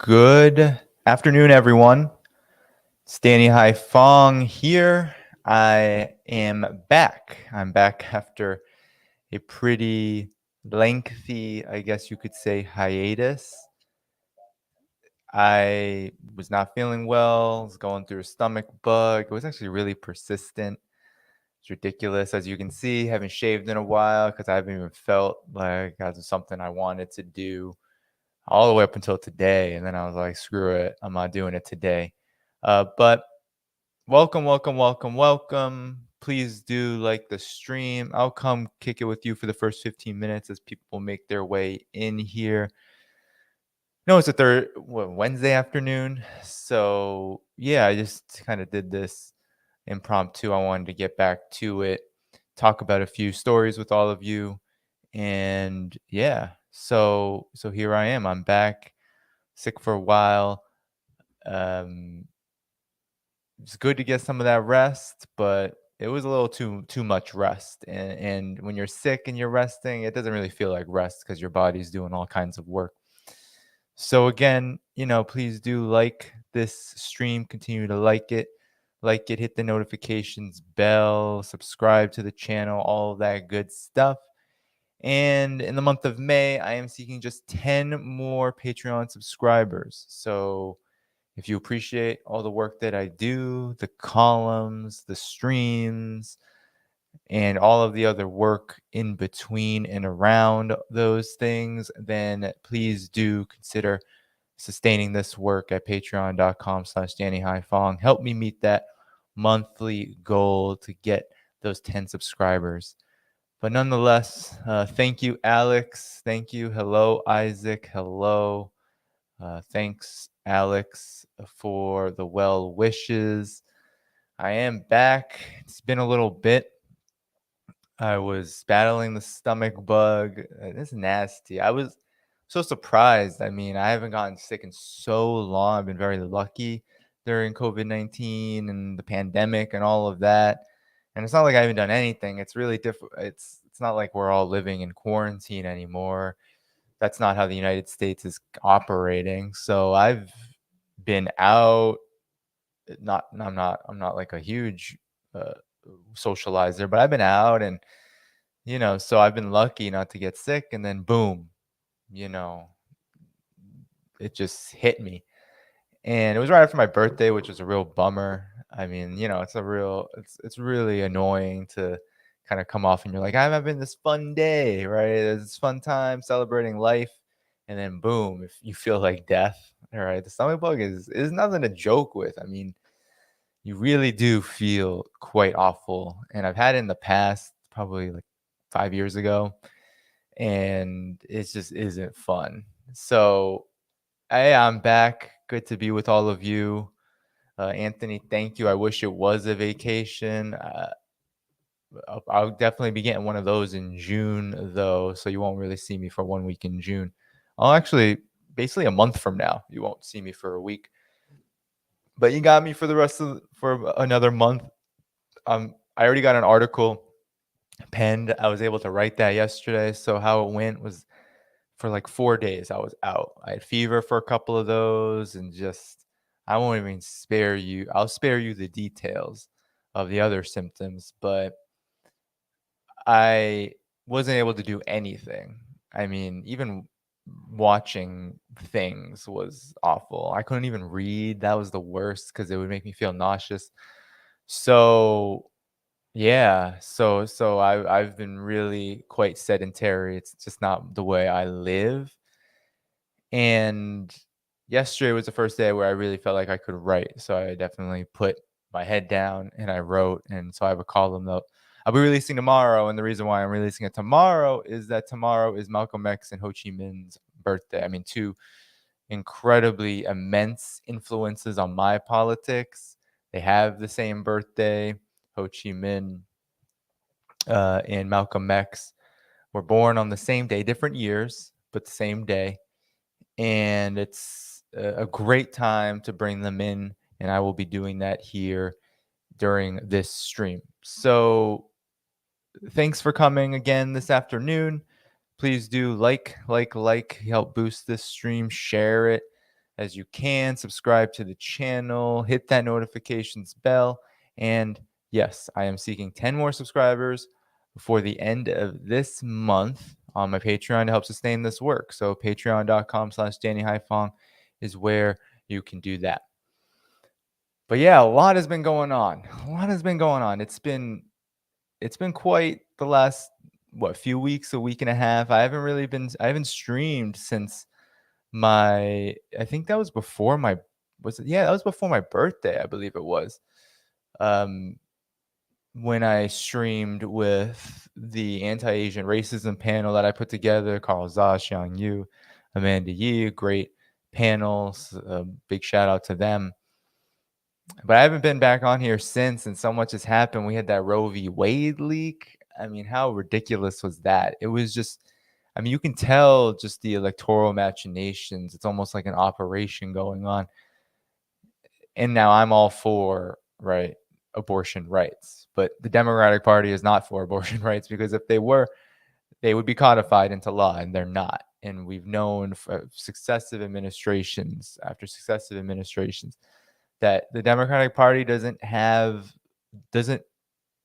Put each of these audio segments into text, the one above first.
Good afternoon, everyone. It's Danny Dhaiphong here. I am back. I'm back after a pretty lengthy, I guess you could say, hiatus. I was not feeling well, was going through a stomach bug. It was actually really persistent. It's ridiculous. As you can see, haven't shaved in a while because I haven't even felt like that was something I wanted to do all the way up until today. And then I was like, screw it. I'm not doing it today. But welcome, welcome, welcome, welcome. Please do like the stream. I'll come kick it with you for the first 15 minutes as people make their way in here. No, it's a Wednesday afternoon. So yeah, I just kind of did this impromptu. I wanted to get back to it, talk about a few stories with all of you. And yeah, so here I am. I'm back, sick for a while. Um, it's good to get some of that rest, but it was a little too much rest. And when you're sick and you're resting, it doesn't really feel like rest because your body's doing all kinds of work. So again, please do like this stream, continue to like it, hit the notifications bell, subscribe to the channel, all of that good stuff. And in the month of May, I am seeking just 10 more Patreon subscribers. So if you appreciate all the work that I do, the columns, the streams, and all of the other work in between and around those things, then please do consider sustaining this work at patreon.com/DannyHighFong. Help me meet that monthly goal to get those 10 subscribers. But nonetheless, thank you, Alex. Thank you. Hello, Isaac. Hello. Thanks, Alex, for the well wishes. I am back. It's been a little bit. I was battling the stomach bug. It's nasty. I was so surprised. I mean, I haven't gotten sick in so long. I've been very lucky during COVID-19 and the pandemic and all of that. And it's not like I haven't done anything. It's really different. It's not like we're all living in quarantine anymore. That's not how the United States is operating. So I've been out. I'm not like a huge uh, socializer, but I've been out and so I've been lucky not to get sick, and then boom, you know, it just hit me. And it was right after my birthday, which was a real bummer. I mean, it's really annoying to kind of come off and you're like, I'm having this fun day, right? It's this fun time celebrating life. And then boom, if you feel like death, all right, the stomach bug is nothing to joke with. I mean, you really do feel quite awful. And I've had it in the past, probably like 5 years ago, and it just isn't fun. So hey, I'm back. Good to be with all of you. Anthony, thank you. I wish it was a vacation. I'll definitely be getting one of those in June, though, so you won't really see me for 1 week in June. I'll actually, basically a month from now, you won't see me for a week. But you got me for another month. I already got an article penned. I was able to write that yesterday. So how it went was for like 4 days I was out. I had fever for a couple of those and just I won't even spare you. I'll spare you the details of the other symptoms, but I wasn't able to do anything. I mean, even watching things was awful. I couldn't even read. That was the worst because it would make me feel nauseous. So yeah, so I've been really quite sedentary. It's just not the way I live. And yesterday was the first day where I really felt like I could write. So I definitely put my head down and I wrote. And so I have a column that I'll be releasing tomorrow. And the reason why I'm releasing it tomorrow is that tomorrow is Malcolm X and Ho Chi Minh's birthday. I mean, two incredibly immense influences on my politics. They have the same birthday. Ho Chi Minh and Malcolm X were born on the same day, different years, but the same day. And it's a great time to bring them in. And I will be doing that here during this stream. So thanks for coming again this afternoon. Please do like, help boost this stream, share it. as you can. Subscribe to the channel, hit that notifications bell. And yes, I am seeking 10 more subscribers before the end of this month on my Patreon to help sustain this work. So patreon.com/DannyHaiphong is where you can do that. But yeah, a lot has been going on. A lot has been going on. It's been quite the last few weeks, a week and a half. I haven't streamed since I think that was before my that was before my birthday, I believe it was. Um when I streamed with the anti-Asian racism panel that I put together, Carl Zha, Xiang Yu, Amanda Yi, great panels. Big shout out to them. But I haven't been back on here since, and so much has happened. We had that Roe v. Wade leak. I mean, how ridiculous was that? It was just, I mean, you can tell just the electoral machinations. It's almost like an operation going on. And now I'm all for, right, abortion rights. But the Democratic Party is not for abortion rights, because if they were, they would be codified into law, and they're not. And we've known for successive administrations after successive administrations that the Democratic Party doesn't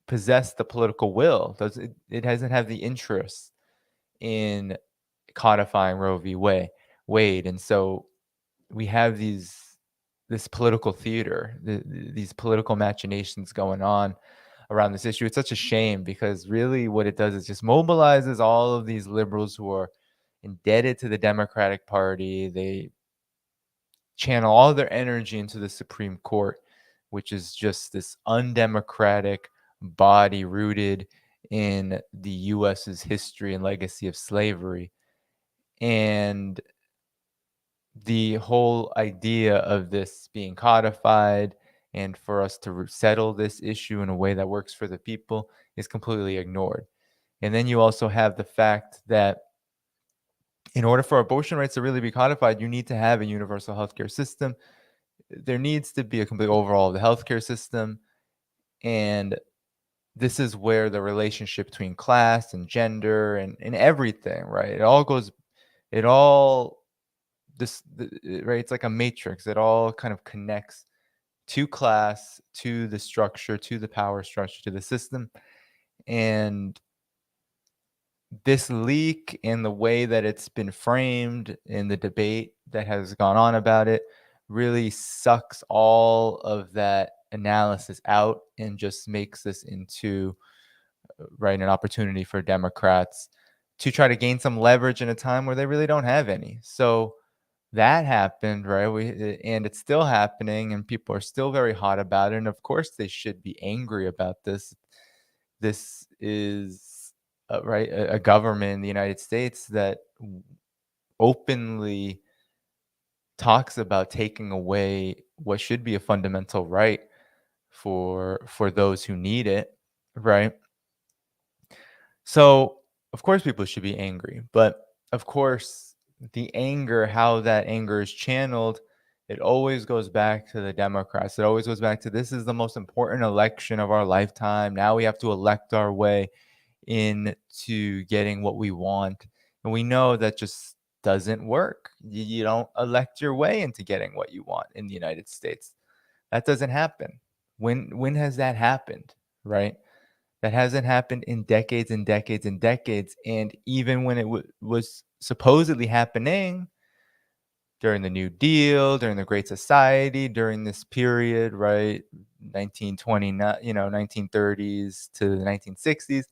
possess the political will. It doesn't have the interest in codifying Roe v. Wade. And so we have this political theater, these political machinations going on around this issue. It's such a shame, because really what it does is just mobilizes all of these liberals who are indebted to the Democratic Party. They channel all their energy into the Supreme Court, which is just this undemocratic body rooted in the US's history and legacy of slavery. And the whole idea of this being codified and for us to settle this issue in a way that works for the people is completely ignored. And then you also have the fact that in order for abortion rights to really be codified, you need to have a universal healthcare system. There needs to be a complete overhaul of the healthcare system. And this is where the relationship between class and gender and everything, right? Right? It's like a matrix. It all kind of connects to class, to the structure, to the power structure, to the system. And this leak and the way that it's been framed in the debate that has gone on about it really sucks all of that analysis out and just makes this into right an opportunity for Democrats to try to gain some leverage in a time where they really don't have any. So that happened, right? And it's still happening, and people are still very hot about it. And of course, they should be angry about this. This is right a government in the United States that openly talks about taking away what should be a fundamental right for those who need it, right? So, of course, people should be angry, but of course, the anger, how that anger is channeled, it always goes back to the Democrats. It always goes back to, this is the most important election of our lifetime. Now we have to elect our way into getting what we want. And we know that just doesn't work. You don't elect your way into getting what you want in the United States. That doesn't happen. When has that happened, right? That hasn't happened in decades and decades and decades. And even when it was supposedly happening during the New Deal, during the Great Society, during this period, right, 1929, 1930s to the 1960s,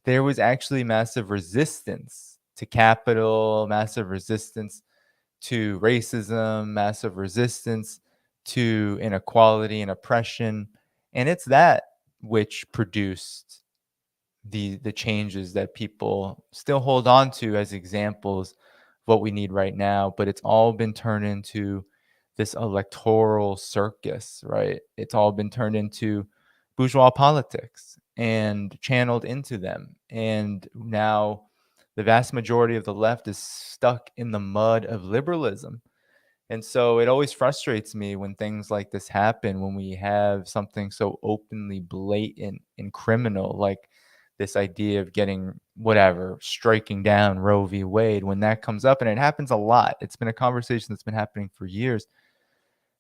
there was actually massive resistance to capital, massive resistance to racism, massive resistance to inequality and oppression. And it's that which produced the changes that people still hold on to as examples of what we need right now. But it's all been turned into this electoral circus, right? It's all been turned into bourgeois politics and channeled into them. And now the vast majority of the left is stuck in the mud of liberalism. And so it always frustrates me when things like this happen, when we have something so openly blatant and criminal, like this idea of getting whatever, striking down Roe v. Wade, when that comes up, and it happens a lot. It's been a conversation that's been happening for years.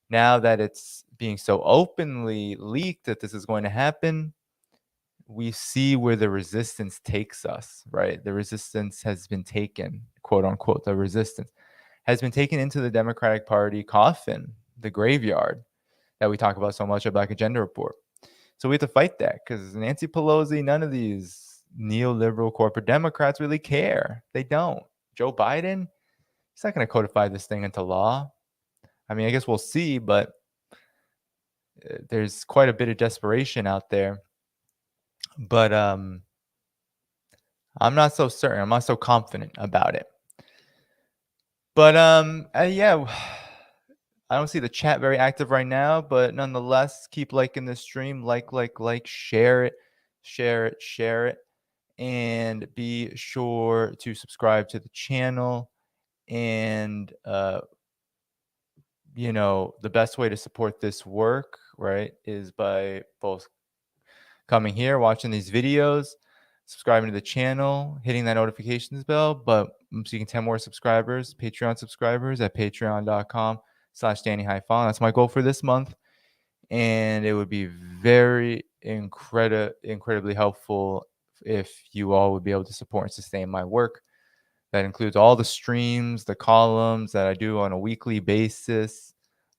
Now that it's being so openly leaked that this is going to happen, we see where the resistance takes us, right? The resistance has been taken, quote unquote, the resistance has been taken into the Democratic Party coffin, the graveyard that we talk about so much at Black Agenda Report. So we have to fight that, because Nancy Pelosi, none of these neoliberal corporate Democrats really care. They don't. Joe Biden, he's not going to codify this thing into law. I mean, I guess we'll see, but there's quite a bit of desperation out there. But I'm not so certain. I'm not so confident about it. But yeah, I don't see the chat very active right now, but nonetheless, keep liking this stream. Like, share it, and be sure to subscribe to the channel. And you know, the best way to support this work, right, is by both coming here, watching these videos, subscribing to the channel, hitting that notifications bell. But I'm seeking 10 more subscribers, Patreon subscribers at patreon.com/Dhaiphong. That's my goal for this month. And it would be very incredibly helpful if you all would be able to support and sustain my work. That includes all the streams, the columns that I do on a weekly basis.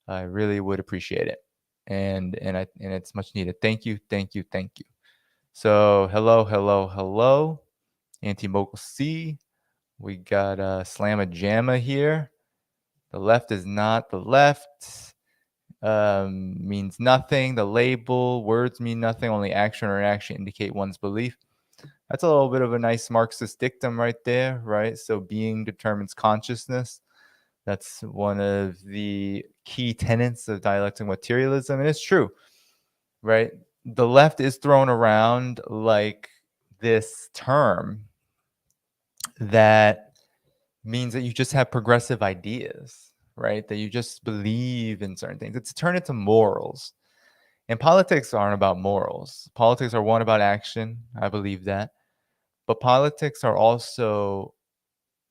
I really would appreciate it. And it's much needed. Thank you. So hello. Antivocal C. We got Slamma Jamma here. The left is not the left. Means nothing. The label, words mean nothing. Only action or inaction indicate one's belief. That's a little bit of a nice Marxist dictum right there, right? So being determines consciousness. That's one of the key tenets of dialectic materialism, and it's true, right? The left is thrown around like this term that means that you just have progressive ideas, right? That you just believe in certain things. It's turned into morals. And politics aren't about morals. Politics are one about action. I believe that. But politics are also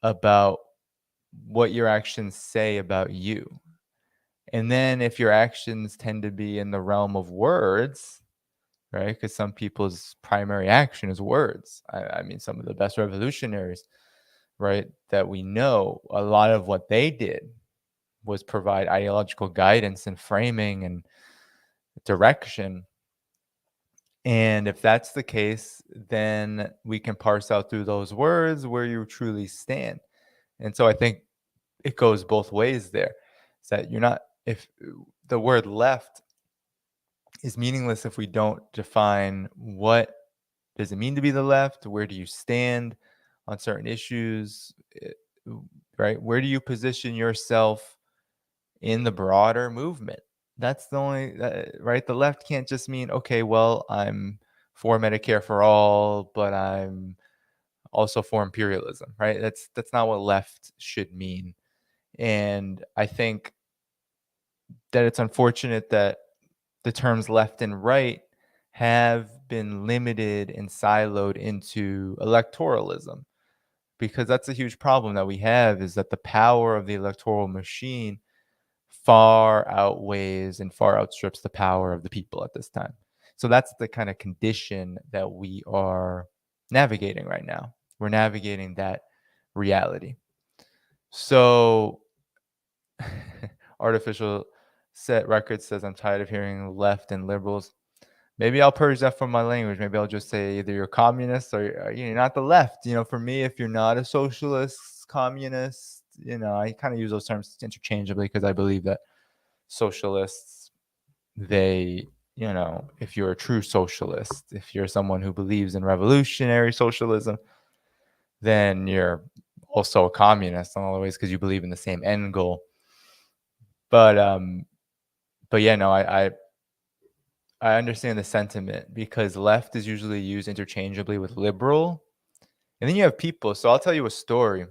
about what your actions say about you. And then if your actions tend to be in the realm of words, right? Because some people's primary action is words. I mean, some of the best revolutionaries, right, that we know, a lot of what they did was provide ideological guidance and framing and direction. And if that's the case, then we can parse out through those words where you truly stand. And so I think it goes both ways there. Is that you're not, if the word left is meaningless if we don't define what does it mean to be the left, where do you stand on certain issues, right? Where do you position yourself in the broader movement? That's the only, right? The left can't just mean, okay, well, I'm for Medicare for all, but I'm also for imperialism, right? That's not what left should mean. And I think that it's unfortunate that the terms left and right have been limited and siloed into electoralism, because that's a huge problem that we have, is that the power of the electoral machine far outweighs and far outstrips the power of the people at this time. So that's the kind of condition that we are navigating right now. We're navigating that reality. So Artificial Set Records says, I'm tired of hearing left and liberals. Maybe I'll purge that from my language. Maybe I'll just say either you're communist or you're not the left. You know, for me, if you're not a socialist, communist, you know, I kind of use those terms interchangeably, because I believe that socialists, they, you know, if you're a true socialist, if you're someone who believes in revolutionary socialism, then you're also a communist in all the ways, because you believe in the same end goal. But yeah, no, I understand the sentiment, because left is usually used interchangeably with liberal. And then you have people. So I'll tell you a story.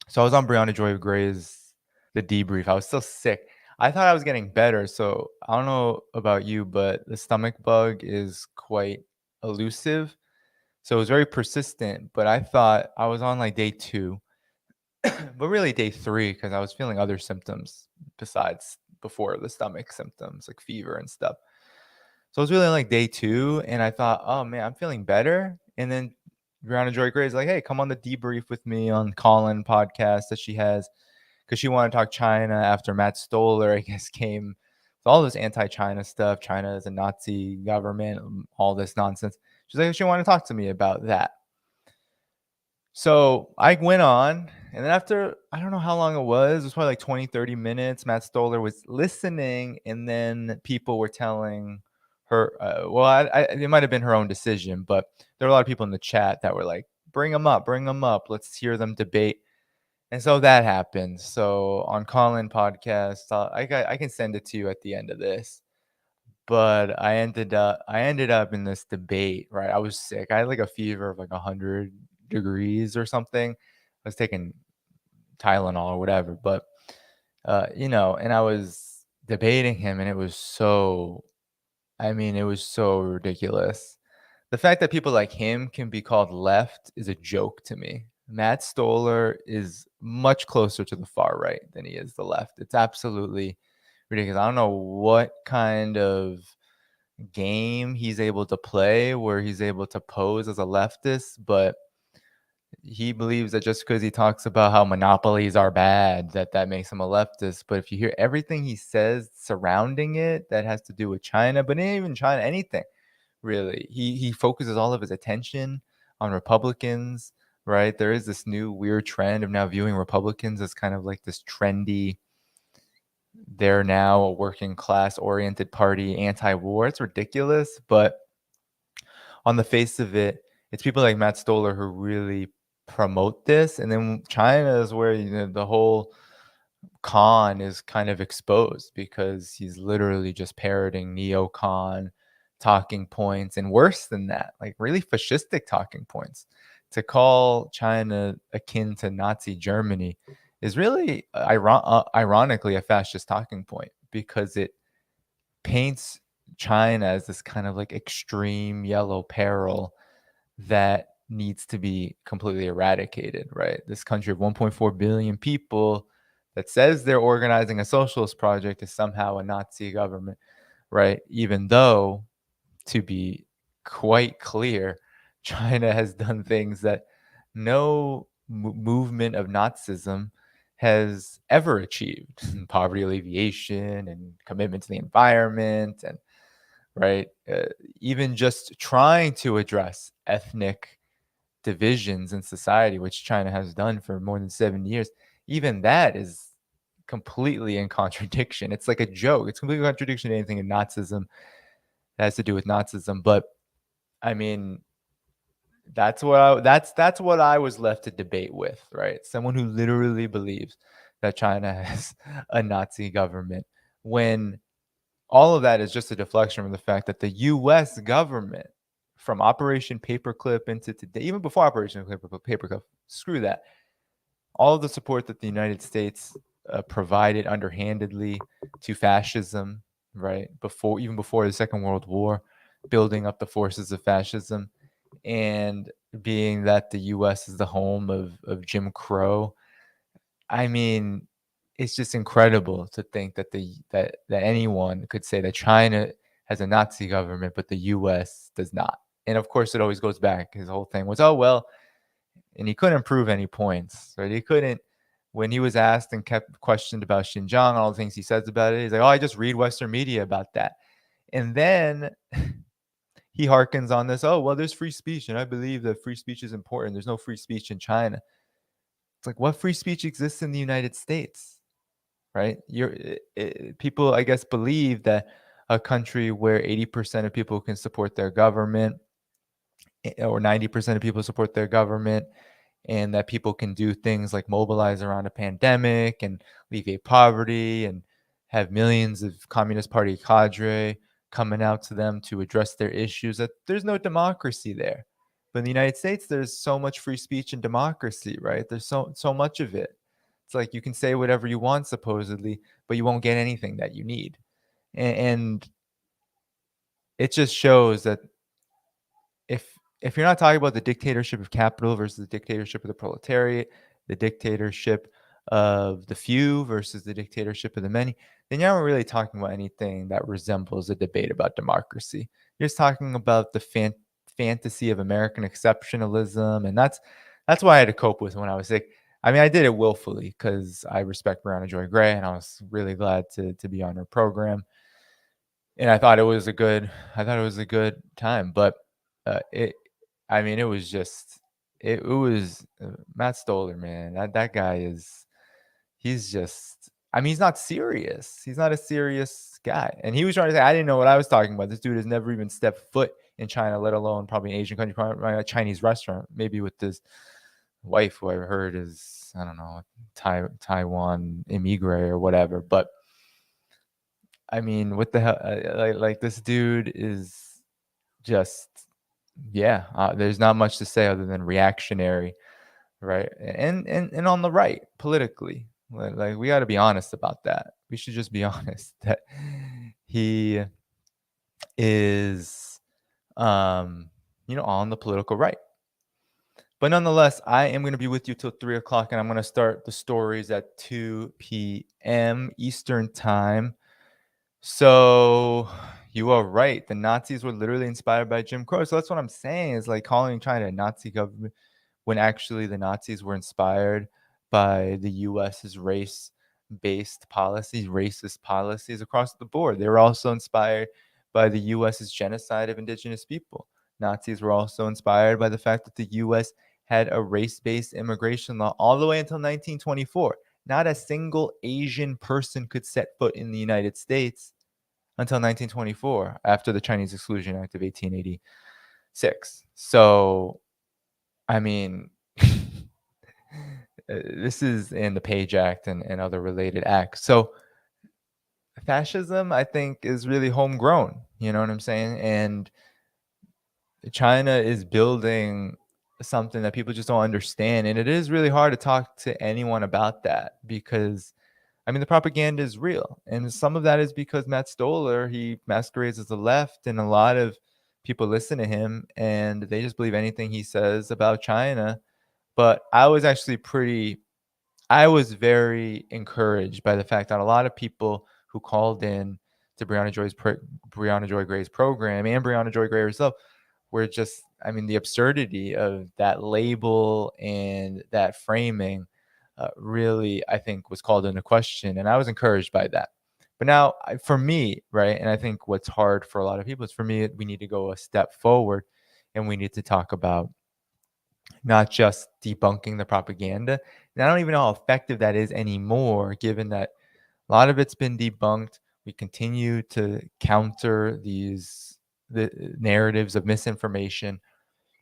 So I was on Brianna Joy Gray's The Debrief. I was still sick. I thought I was getting better. So I don't know about you, but the stomach bug is quite elusive. So it was very persistent, but I thought I was on like day 2, but really day 3 because I was feeling other symptoms besides before the stomach symptoms, like fever and stuff. So it was really like day 2, and I thought, "Oh, man, I'm feeling better." And then Brianna Joy Gray's like, "Hey, come on the debrief with me on Colin podcast that she has," because she wanted to talk China after Matt Stoller, I guess, came with all this anti-China stuff. China is a Nazi government, all this nonsense. She's like, she wanted to talk to me about that. So I went on, and then after, I don't know how long it was probably like 20, 30 minutes. Matt Stoller was listening, and then people were telling her, well, it might have been her own decision, but there were a lot of people in the chat that were like, bring them up. Let's hear them debate. And so that happened. So on Colin podcast, I can send it to you at the end of this. But I ended up in this debate, right? I was sick. I had like a fever of like 100 degrees or something. I was taking Tylenol or whatever, but and I was debating him, and it was so, I mean, it was so ridiculous. The fact that people like him can be called left is a joke to me. Matt Stoller is much closer to the far right than he is the left. It's absolutely ridiculous. I don't know what kind of game he's able to play where he's able to pose as a leftist, but he believes that just because he talks about how monopolies are bad, that makes him a leftist. But if you hear everything he says surrounding it that has to do with China, but not even China, anything really, he focuses all of his attention on Republicans, right? There is this new weird trend of now viewing Republicans as kind of like this trendy, they're now a working class oriented party, anti-war. It's ridiculous, but on the face of it, it's people like Matt Stoller who really promote this. And then China is where, the whole con is kind of exposed because he's literally just parroting neocon talking points, and worse than that, like really fascistic talking points. To call China akin to Nazi Germany is really ironically a fascist talking point, because it paints China as this kind of like extreme yellow peril that needs to be completely eradicated, right? This country of 1.4 billion people that says they're organizing a socialist project is somehow a Nazi government, right? Even though, to be quite clear, China has done things that no movement of Nazism has ever achieved: poverty alleviation and commitment to the environment, and right, even just trying to address ethnic divisions in society, which China has done for more than 7 years. Even that is completely in contradiction. It's like a joke. It's completely contradiction to anything in Nazism that has to do with Nazism. But I mean, that's what I was left to debate with, right? Someone who literally believes that China has a Nazi government, when all of that is just a deflection from the fact that the US government, from Operation Paperclip into today, even before Operation Paperclip, screw that. All of the support that the United States provided underhandedly to fascism, right? Even before the Second World War, building up the forces of fascism, and being that the US is the home of Jim Crow. I mean, it's just incredible to think that that anyone could say that China has a Nazi government, but the US does not. And of course, it always goes back. His whole thing was, oh well, and he couldn't prove any points, right? He couldn't. When he was asked and kept questioned about Xinjiang, all the things he says about it, he's like, oh, I just read Western media about that. And then he harkens on this, oh well, there's free speech, and I believe that free speech is important. There's no free speech in China. It's like, what free speech exists in the United States, right? People, I guess, believe that a country where 80% of people can support their government, or 90% of people support their government, and that people can do things like mobilize around a pandemic and alleviate poverty and have millions of Communist Party cadre coming out to them to address their issues, that there's no democracy there. But in the United States, there's so much free speech and democracy, right? There's so much of it. It's like you can say whatever you want, supposedly, but you won't get anything that you need. And it just shows that if if you're not talking about the dictatorship of capital versus the dictatorship of the proletariat, the dictatorship of the few versus the dictatorship of the many, then you're not really talking about anything that resembles a debate about democracy. You're just talking about the fantasy of American exceptionalism, and that's why I had to cope with when I was sick. I mean, I did it willfully because I respect Brianna Joy Gray, and I was really glad to be on her program. And I thought it was a good time, but it, I mean, it was just, it was Matt Stoller, man. That guy is, he's just, I mean, he's not serious. He's not a serious guy. And he was trying to say, I didn't know what I was talking about. This dude has never even stepped foot in China, let alone probably an Asian country, probably a Chinese restaurant, maybe with this wife who I heard is, I don't know, Taiwan immigrant or whatever. But I mean, what the hell? Like this dude is just, yeah. There's not much to say other than reactionary, right? And on the right politically, like we got to be honest about that. We should just be honest that he is, um, on the political right. But nonetheless, I am going to be with you till 3 o'clock, and I'm going to start the stories at 2 p.m. Eastern time. So you are right. The Nazis were literally inspired by Jim Crow. So that's what I'm saying, is like calling China a Nazi government when actually the Nazis were inspired by the US's race-based policies, racist policies across the board. They were also inspired by the US's genocide of indigenous people. Nazis were also inspired by the fact that the US had a race-based immigration law all the way until 1924. Not a single Asian person could set foot in the United States until 1924, after the Chinese Exclusion Act of 1886. So, I mean, this is in the Page Act and other related acts. So, fascism, I think, is really homegrown. You know what I'm saying? And China is building something that people just don't understand. And it is really hard to talk to anyone about that because, I mean, the propaganda is real. And some of that is because Matt Stoller, he masquerades as the left, and a lot of people listen to him and they just believe anything he says about China. But I was very encouraged by the fact that a lot of people who called in to Brianna Joy Gray's program, and Brianna Joy Gray herself, were just, I mean, the absurdity of that label and that framing really, I think, was called into question. And I was encouraged by that. But now, for me, right, and I think what's hard for a lot of people is, for me, we need to go a step forward and we need to talk about not just debunking the propaganda. And I don't even know how effective that is anymore, given that a lot of it's been debunked. We continue to counter the narratives of misinformation,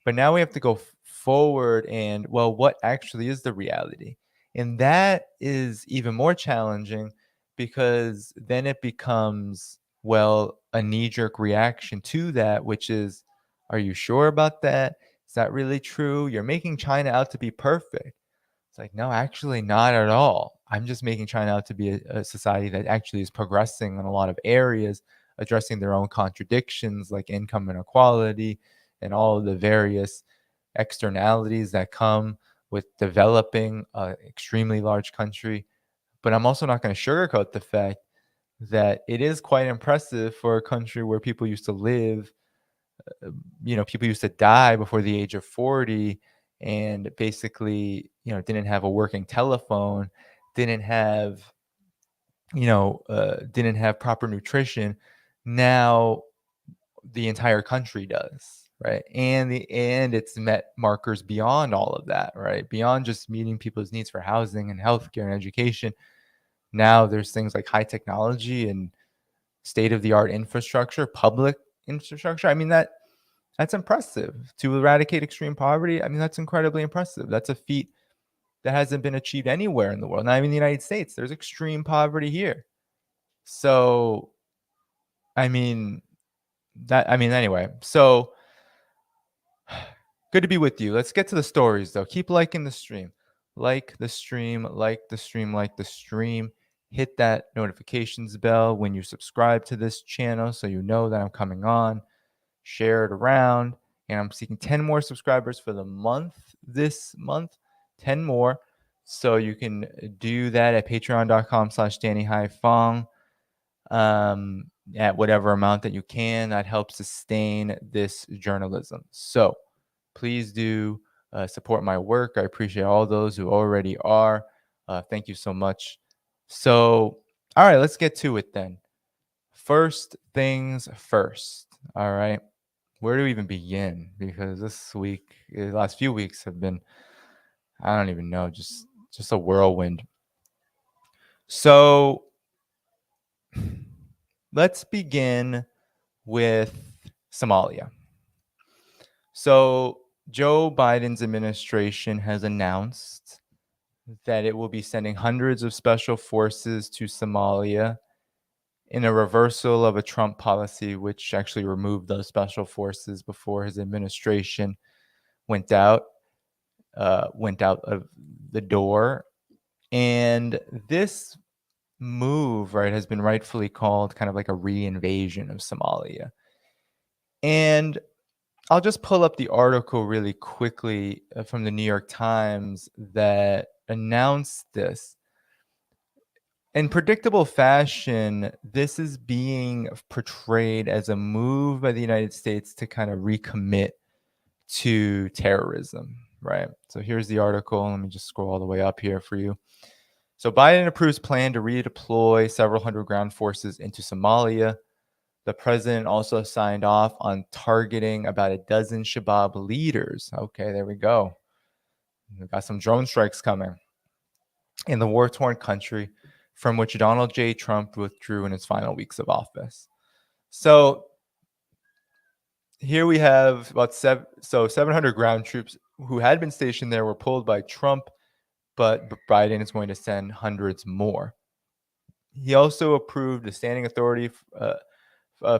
but now we have to go forward and, well, what actually is the reality? And that is even more challenging because then it becomes, well, a knee-jerk reaction to that, which is, are you sure about that? Is that really true? You're making China out to be perfect. It's like, no, actually not at all. I'm just making China out to be a society that actually is progressing in a lot of areas, addressing their own contradictions like income inequality and all of the various externalities that come with developing an extremely large country. But I'm also not going to sugarcoat the fact that it is quite impressive for a country where people used to live, people used to die before the age of 40, and basically, didn't have a working telephone, didn't have, didn't have proper nutrition. Now the entire country does, right? And it's met markers beyond all of that, right? Beyond just meeting people's needs for housing and healthcare and education. Now there's things like high technology and state of the art infrastructure, public infrastructure. I mean, that's impressive. To eradicate extreme poverty, I mean, that's incredibly impressive. That's a feat that hasn't been achieved anywhere in the world, not even the United States. There's extreme poverty here. So, I mean, anyway. So, good to be with you. Let's get to the stories, though. Keep liking the stream. Like the stream, like the stream, like the stream. Hit that notifications bell when you subscribe to this channel so you know that I'm coming on. Share it around. and I'm seeking 10 more subscribers for the month. This month, 10 more. So you can do that at patreon.com/DannyDhaiphong at whatever amount that you can. That helps sustain this journalism. So please do support my work. I appreciate all those who already are. Thank you so much. So, all right, let's get to it then. First things first. All right. Where do we even begin? Because this week, the last few weeks have been, I don't even know, just a whirlwind. So let's begin with Somalia. So Joe Biden's administration has announced that it will be sending hundreds of special forces to Somalia in a reversal of a Trump policy, which actually removed those special forces before his administration went out of the door. And this move, right, has been rightfully called kind of like a re-invasion of Somalia. And I'll just pull up the article really quickly from the New York Times that announced this. In predictable fashion, this is being portrayed as a move by the United States to kind of recommit to terrorism, right? So here's the article. Let me just scroll all the way up here for you. So Biden approves plan to redeploy several hundred ground forces into Somalia. The president also signed off on targeting about a dozen Shabab leaders. Okay, there we go. We got some drone strikes coming in the war-torn country from which Donald J. Trump withdrew in his final weeks of office. So here we have about 700 ground troops who had been stationed there were pulled by Trump, but Biden is going to send hundreds more. He also approved a standing authority,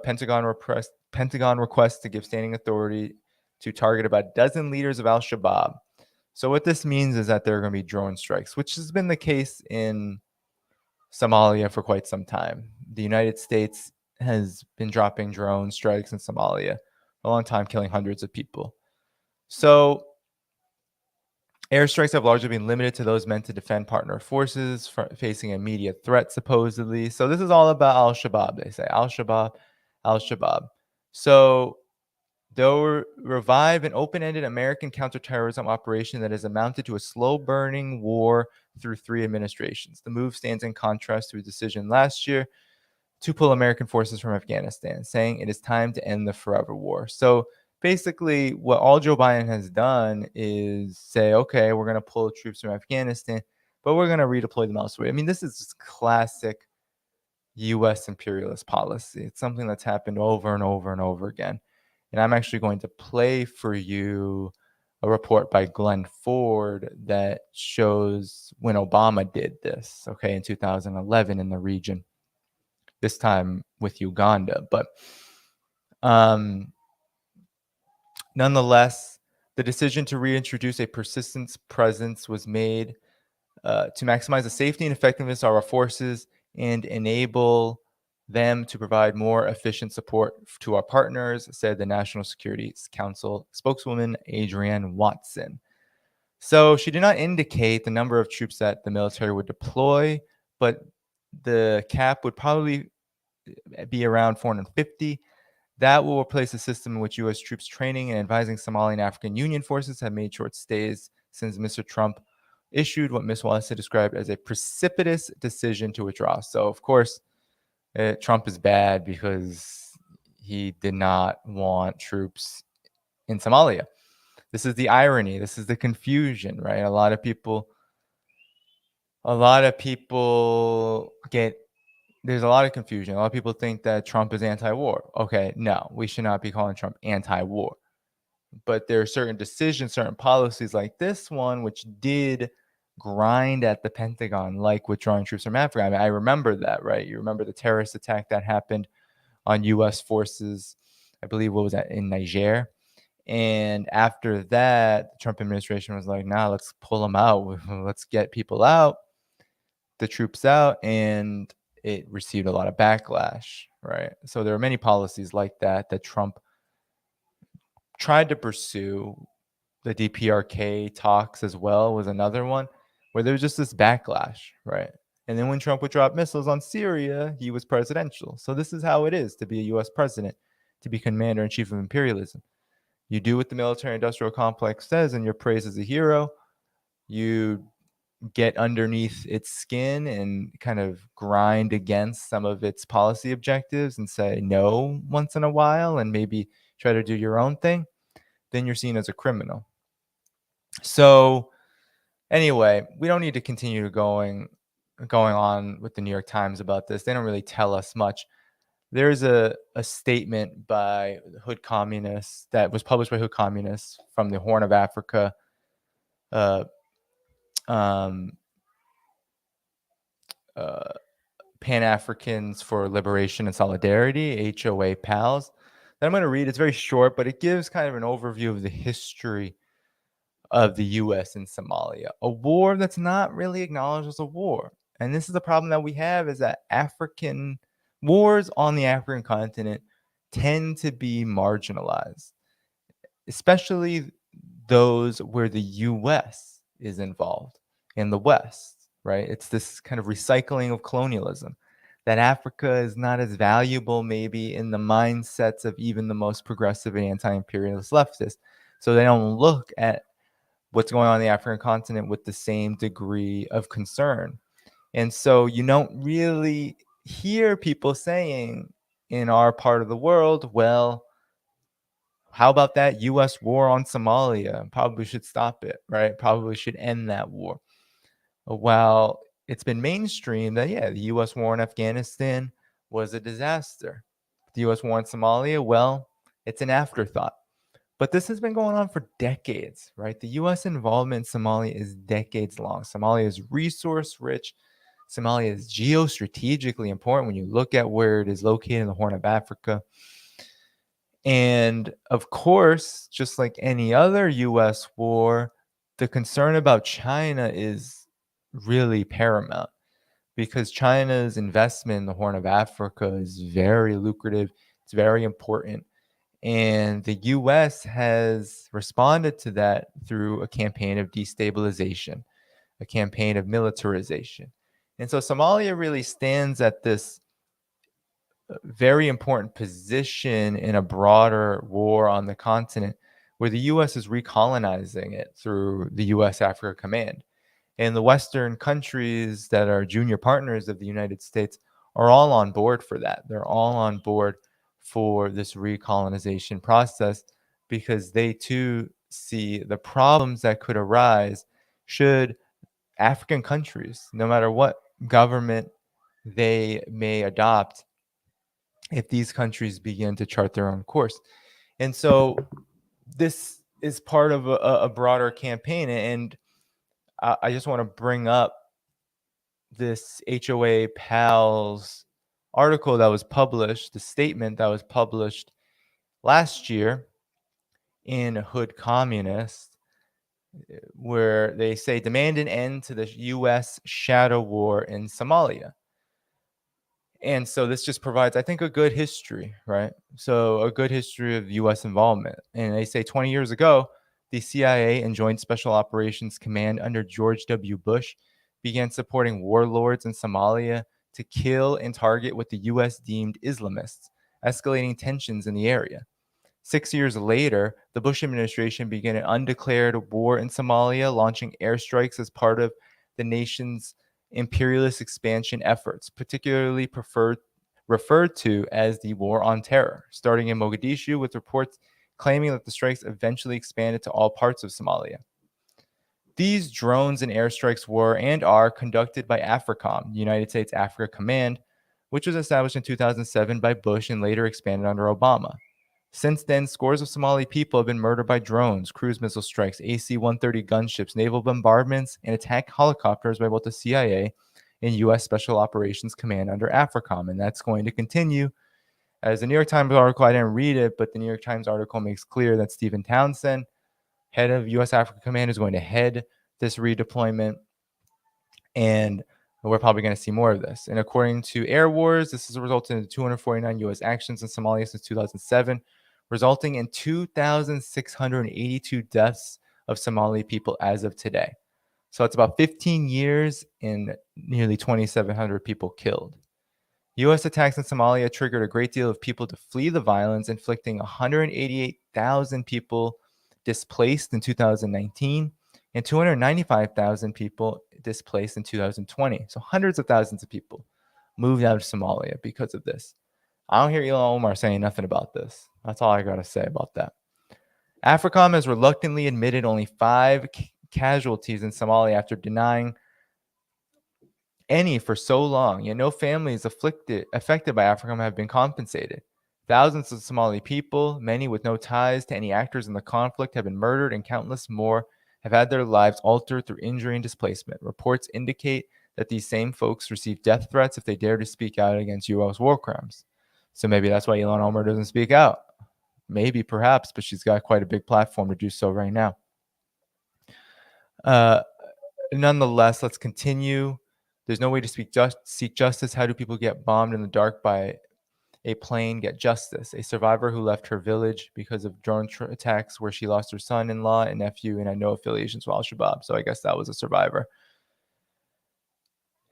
Pentagon request to give standing authority to target about a dozen leaders of al-Shabaab. So what this means is that there are going to be drone strikes, which has been the case in Somalia for quite some time. The United States has been dropping drone strikes in Somalia for a long time, killing hundreds of people. So airstrikes have largely been limited to those meant to defend partner forces facing immediate threat, supposedly. So this is all about al-Shabaab, they say. Al-Shabaab, al-Shabaab. So they'll revive an open-ended American counterterrorism operation that has amounted to a slow-burning war through 3 administrations. The move stands in contrast to a decision last year to pull American forces from Afghanistan, saying it is time to end the forever war. So basically, what all Joe Biden has done is say, okay, we're going to pull troops from Afghanistan, but we're going to redeploy them elsewhere. I mean, this is just classic U.S. imperialist policy. It's something that's happened over and over and over again. And I'm actually going to play for you a report by Glenn Ford that shows when Obama did this, okay, in 2011 in the region, this time with Uganda. But nonetheless, the decision to reintroduce a persistent presence was made to maximize the safety and effectiveness of our forces and enable them to provide more efficient support to our partners, said the National Security Council spokeswoman Adrienne Watson. So she did not indicate the number of troops that the military would deploy, but the cap would probably be around 450. That will replace a system in which U.S. troops training and advising Somali and African Union forces have made short stays since Mr. Trump issued what Ms. Watson described as a precipitous decision to withdraw. So, of course, Trump is bad because he did not want troops in Somalia. This is the irony. This is the confusion, right? A lot of people get, there's a lot of confusion. A lot of people think that Trump is anti-war. Okay, no, we should not be calling Trump anti-war. But there are certain decisions, certain policies like this one, which did grind at the Pentagon, like withdrawing troops from Africa. I mean, I remember that, right? You remember the terrorist attack that happened on U.S. forces, I believe, what was that, in Niger? And after that, the Trump administration was like, nah, let's pull them out. Let's get people out, the troops out. And it received a lot of backlash, right? So there are many policies like that that Trump tried to pursue the DPRK talks as well was another one where there was just this backlash, right? And then when Trump would drop missiles on Syria, he was presidential. So this is how it is to be a US president, to be commander in chief of imperialism. You do what the military industrial complex says and you're praised as a hero. You get underneath its skin and kind of grind against some of its policy objectives and say no once in a while and maybe try to do your own thing, then you're seen as a criminal. So anyway, we don't need to continue going on with the New York Times about this. They don't really tell us much. There's a statement by Hood Communists that was published by Hood Communists from the Horn of Africa, Pan-Africans for Liberation and Solidarity, HOA PALS, that I'm going to read. It's very short, but it gives kind of an overview of the history of the U.S. in Somalia, a war that's not really acknowledged as a war. And this is the problem that we have, is that African wars on the African continent tend to be marginalized, especially those where the U.S. is involved in the West, right? It's this kind of recycling of colonialism, that Africa is not as valuable maybe in the mindsets of even the most progressive and anti-imperialist leftists. So they don't look at what's going on in the African continent with the same degree of concern. And so you don't really hear people saying in our part of the world, well, how about that US war on Somalia? Probably should stop it, right? Probably should end that war. While it's been mainstream that, yeah, the US war in Afghanistan was a disaster. The US war in Somalia, well, it's an afterthought. But this has been going on for decades, right? The US involvement in Somalia is decades long. Somalia is resource rich. Somalia is geostrategically important when you look at where it is located in the Horn of Africa. And of course, just like any other US war, the concern about China is really paramount, because China's investment in the Horn of Africa is very lucrative. It's very important. And the US has responded to that through a campaign of destabilization, a campaign of militarization. And so Somalia really stands at this very important position in a broader war on the continent, where the US is recolonizing it through the US Africa Command. And the Western countries that are junior partners of the United States are all on board for that. They're all on board for this recolonization process, because they too see the problems that could arise should African countries, no matter what government they may adopt, if these countries begin to chart their own course. And so this is part of a broader campaign. And I just want to bring up this HOA PALS article that was published, the statement that was published last year in Hood Communist, where they say, demand an end to the U.S. shadow war in Somalia. And so this just provides, I think, a good history, right? So a good history of U.S. involvement. And they say 20 years ago, the CIA and Joint Special Operations Command under George W. Bush began supporting warlords in Somalia to kill and target what the U.S. deemed Islamists, escalating tensions in the area. 6 years later, the Bush administration began an undeclared war in Somalia, launching airstrikes as part of the nation's imperialist expansion efforts, particularly referred to as the War on Terror, starting in Mogadishu, with reports claiming that the strikes eventually expanded to all parts of Somalia. These drones and airstrikes were and are conducted by AFRICOM, the United States Africa Command, which was established in 2007 by Bush and later expanded under Obama. Since then, scores of Somali people have been murdered by drones, cruise missile strikes, AC-130 gunships, naval bombardments, and attack helicopters by both the CIA and U.S. Special Operations Command under AFRICOM. And that's going to continue. As the New York Times article, I didn't read it, but the New York Times article makes clear that Stephen Townsend, head of U.S. Africa Command, is going to head this redeployment. And we're probably going to see more of this. And according to Air Wars, this has resulted in 249 U.S. actions in Somalia since 2007, resulting in 2,682 deaths of Somali people as of today. So it's about 15 years and nearly 2,700 people killed. U.S. attacks in Somalia triggered a great deal of people to flee the violence, inflicting 188,000 people displaced in 2019 and 295,000 people displaced in 2020. So hundreds of thousands of people moved out of Somalia because of this. I don't hear Ilhan Omar saying nothing about this. That's all I got to say about that. AFRICOM has reluctantly admitted only 5 casualties in Somalia after denying any for so long, yet no families affected by AFRICOM have been compensated. Thousands of Somali people, many with no ties to any actors in the conflict, have been murdered, and countless more have had their lives altered through injury and displacement. Reports indicate that these same folks receive death threats if they dare to speak out against U.S. war crimes. So maybe that's why Ilhan Omar doesn't speak out. Maybe, perhaps, but she's got quite a big platform to do so right now. Nonetheless, let's continue. There's no way to seek justice. How do people get bombed in the dark by a plane get justice? A survivor who left her village because of drone attacks where she lost her son-in-law and nephew and had no affiliations with Al-Shabaab. So I guess that was a survivor.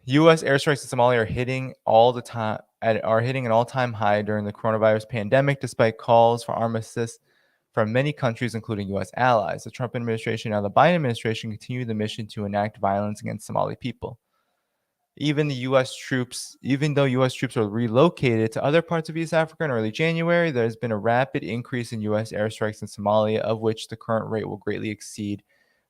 U.S. airstrikes in Somalia are hitting an all-time high during the coronavirus pandemic, despite calls for armistice from many countries, including U.S. allies. The Trump administration and the Biden administration continue the mission to enact violence against Somali people. Even though U.S. troops are relocated to other parts of East Africa in early January, there has been a rapid increase in U.S. airstrikes in Somalia, of which the current rate will greatly exceed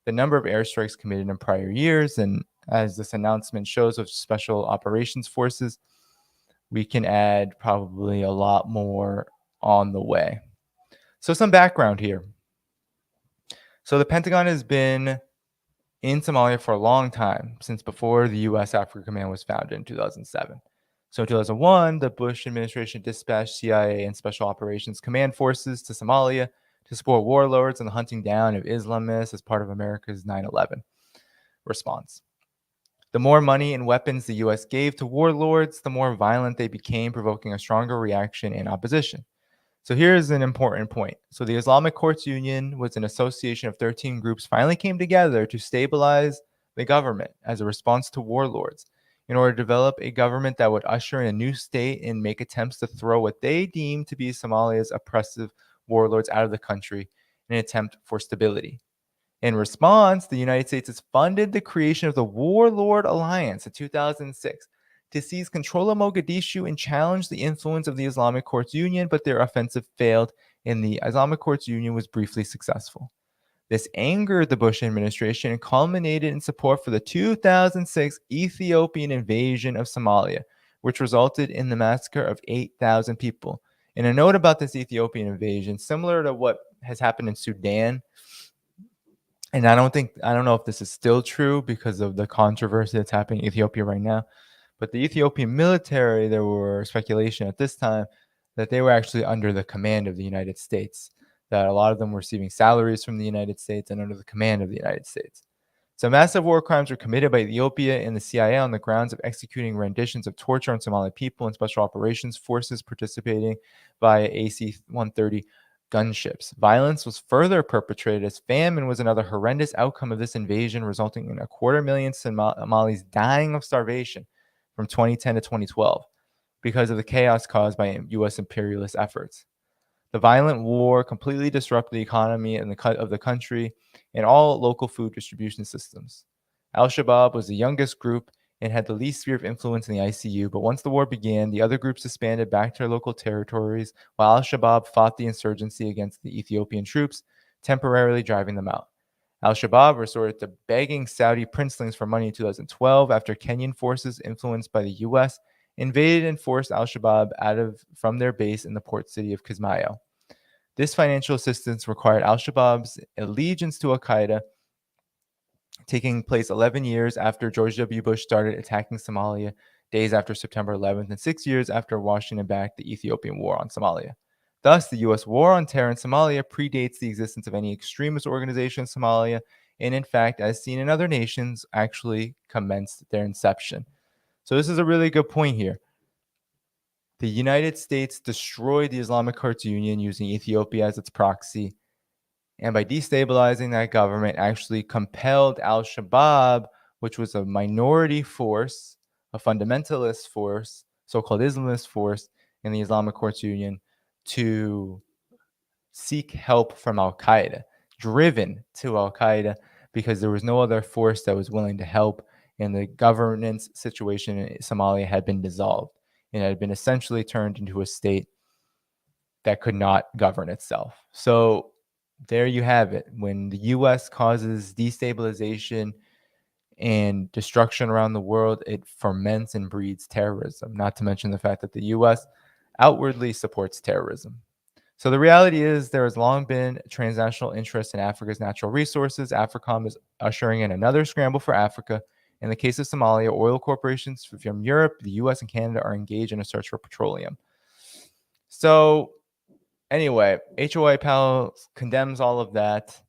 the number of airstrikes committed in prior years. And as this announcement shows of Special Operations Forces, we can add probably a lot more on the way. So some background here. So the Pentagon has been in Somalia for a long time, since before the U.S. Africa Command was founded in 2007. So in 2001, the Bush administration dispatched CIA and Special Operations Command forces to Somalia to support warlords and the hunting down of Islamists as part of America's 9/11 response. The more money and weapons the U.S. gave to warlords, the more violent they became, provoking a stronger reaction and opposition. So here's an important point. So the Islamic Courts Union was an association of 13 groups finally came together to stabilize the government as a response to warlords in order to develop a government that would usher in a new state and make attempts to throw what they deemed to be Somalia's oppressive warlords out of the country in an attempt for stability. In response, the United States has funded the creation of the Warlord Alliance in 2006 to seize control of Mogadishu and challenge the influence of the Islamic Courts Union, but their offensive failed, and the Islamic Courts Union was briefly successful. This angered the Bush administration and culminated in support for the 2006 Ethiopian invasion of Somalia, which resulted in the massacre of 8,000 people. And a note about this Ethiopian invasion, similar to what has happened in Sudan, and I don't know if this is still true because of the controversy that's happening in Ethiopia right now. But the Ethiopian military, there were speculation at this time that they were actually under the command of the United States, that a lot of them were receiving salaries from the United States and under the command of the United States. So massive war crimes were committed by Ethiopia and the CIA on the grounds of executing renditions of torture on Somali people and special operations forces participating via AC-130 gunships. Violence was further perpetrated as famine was another horrendous outcome of this invasion, resulting in 250,000 Somalis dying of starvation from 2010 to 2012 because of the chaos caused by U.S. imperialist efforts. The violent war completely disrupted the economy and of the country and all local food distribution systems. Al-Shabaab was the youngest group and had the least sphere of influence in the ICU, but once the war began, the other groups disbanded back to their local territories, while Al-Shabaab fought the insurgency against the Ethiopian troops, temporarily driving them out. Al-Shabaab resorted to begging Saudi princelings for money in 2012 after Kenyan forces influenced by the U.S. invaded and forced Al-Shabaab from their base in the port city of Kismayo. This financial assistance required Al-Shabaab's allegiance to Al-Qaeda, taking place 11 years after George W. Bush started attacking Somalia, days after September 11th, and 6 years after Washington backed the Ethiopian war on Somalia. Thus, the U.S. war on terror in Somalia predates the existence of any extremist organization in Somalia, and in fact, as seen in other nations, actually commenced their inception. So this is a really good point here. the United States destroyed the Islamic Courts Union using Ethiopia as its proxy, and by destabilizing that government, actually compelled al-Shabaab, which was a minority force, a fundamentalist force, so-called Islamist force in the Islamic Courts Union, to seek help from al-Qaeda, driven to al-Qaeda because there was no other force that was willing to help, and the governance situation in Somalia had been dissolved and had been essentially turned into a state that could not govern itself. So there you have it. When the US causes destabilization and destruction around the world, it ferments and breeds terrorism, not to mention the fact that the US outwardly supports terrorism. So the reality is there has long been transnational interest in Africa's natural resources. AFRICOM is ushering in another scramble for Africa. In the case of Somalia, oil corporations from Europe, the US, and Canada are engaged in a search for petroleum. So anyway, HOI Pal condemns all of that.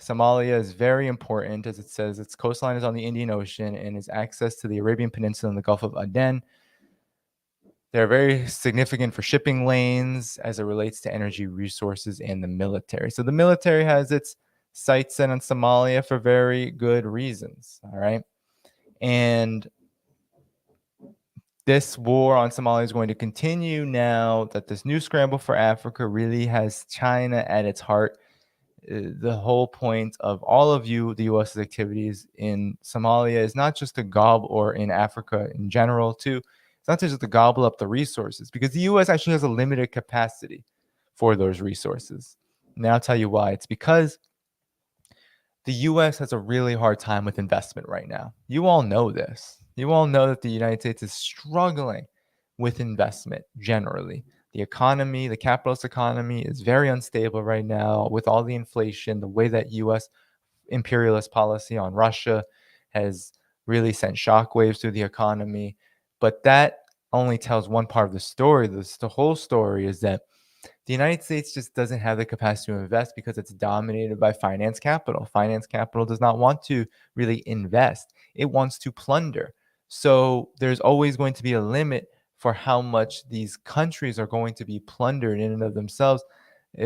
Somalia is very important, as it says its coastline is on the Indian Ocean and its access to the Arabian Peninsula and the Gulf of Aden. They're very significant for shipping lanes as it relates to energy resources and the military. So the military has its sights set on Somalia for very good reasons, all right? And this war on Somalia is going to continue now that this new scramble for Africa really has China at its heart. The whole point of all of the U.S.'s activities in Somalia is not just to gobble, or in Africa in general too, it's not just to gobble up the resources, because the U.S. actually has a limited capacity for those resources. And I'll tell you why. It's because the U.S. has a really hard time with investment right now. You all know this. You all know that the United States is struggling with investment generally. The economy, the capitalist economy, is very unstable right now with all the inflation. The way that U.S. imperialist policy on Russia has really sent shockwaves through the economy. But that only tells one part of the story. The whole story is that the United States just doesn't have the capacity to invest because it's dominated by finance capital. Finance capital does not want to really invest. It wants to plunder. So there's always going to be a limit for how much these countries are going to be plundered in and of themselves,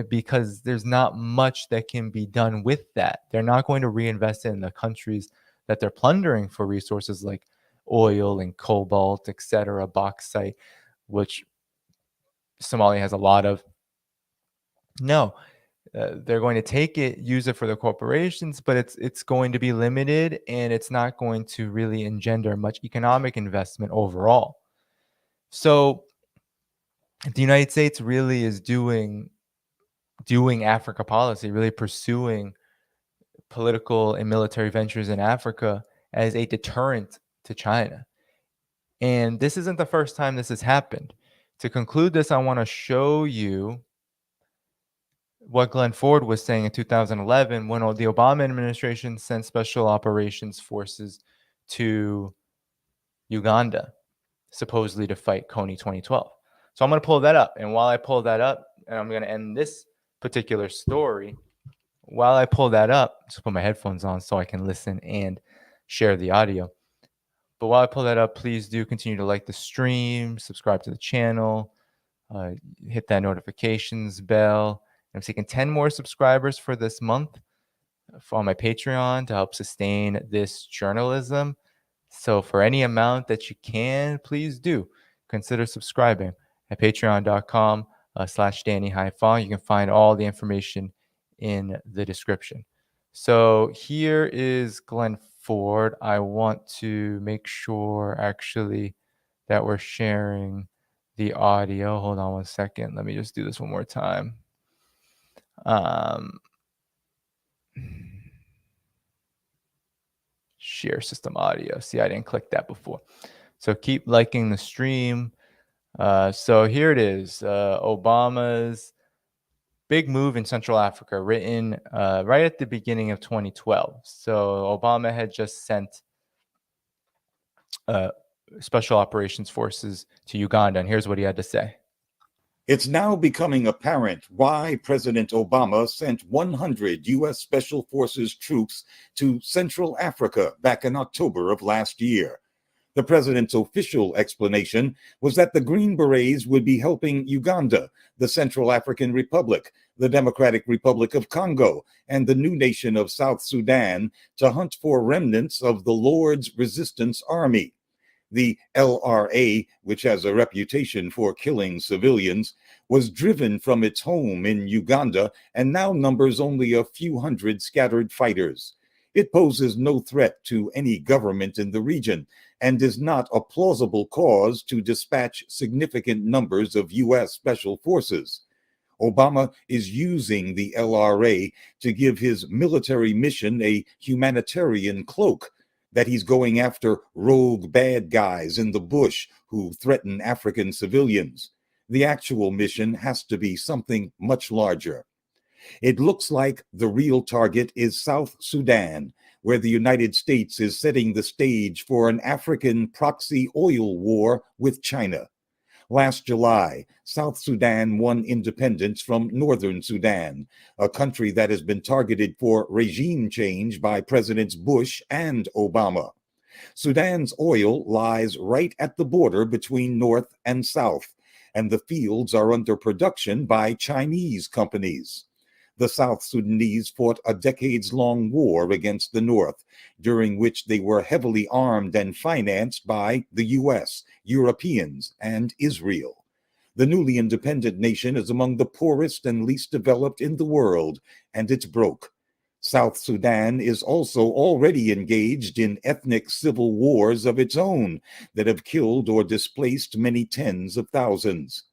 because there's not much that can be done with that. They're not going to reinvest in the countries that they're plundering for resources like oil and cobalt, etc., bauxite, which Somalia has a lot of. No, they're going to take it, use it for the corporations, but it's going to be limited, and it's not going to really engender much economic investment overall. So the United States really is doing Africa policy, really pursuing political and military ventures in Africa as a deterrent to China. And this isn't the first time this has happened. To conclude this, I want to show you what Glenn Ford was saying in 2011 when the Obama administration sent special operations forces to Uganda, supposedly to fight Kony 2012. So I'm going to pull that up. And while I pull that up, and I'm going to end this particular story, while I pull that up, just put my headphones on so I can listen and share the audio. But while I pull that up, please do continue to like the stream, subscribe to the channel, hit that notifications bell. I'm seeking 10 more subscribers for this month on my Patreon to help sustain this journalism. So for any amount that you can, please do consider subscribing at patreon.com/Dhaiphong. You can find all the information in the description. So here is Glenn Ford. I want to make sure actually that we're sharing the audio. Hold on one second. Let me just do this one more time. Share system audio. See, I didn't click that before. So keep liking the stream. So here it is. Obama's big move in Central Africa, written right at the beginning of 2012. So Obama had just sent special operations forces to Uganda, and here's what he had to say. It's now becoming apparent why President Obama sent 100 U.S. Special Forces troops to Central Africa back in October of last year. The president's official explanation was that the Green Berets would be helping Uganda, the Central African Republic, the Democratic Republic of Congo, and the new nation of South Sudan to hunt for remnants of the Lord's Resistance Army. The LRA, which has a reputation for killing civilians, was driven from its home in Uganda and now numbers only a few hundred scattered fighters. It poses no threat to any government in the region and is not a plausible cause to dispatch significant numbers of U.S. special forces. Obama is using the LRA to give his military mission a humanitarian cloak, that he's going after rogue bad guys in the bush who threaten African civilians. The actual mission has to be something much larger. It looks like the real target is South Sudan, where the United States is setting the stage for an African proxy oil war with China. Last July, South Sudan won independence from Northern Sudan, a country that has been targeted for regime change by Presidents Bush and Obama. Sudan's oil lies right at the border between North and South, and the fields are under production by Chinese companies. The South Sudanese fought a decades-long war against the North, during which they were heavily armed and financed by the U.S., Europeans, and Israel. The newly independent nation is among the poorest and least developed in the world, and it's broke. South Sudan is also already engaged in ethnic civil wars of its own that have killed or displaced many tens of thousands.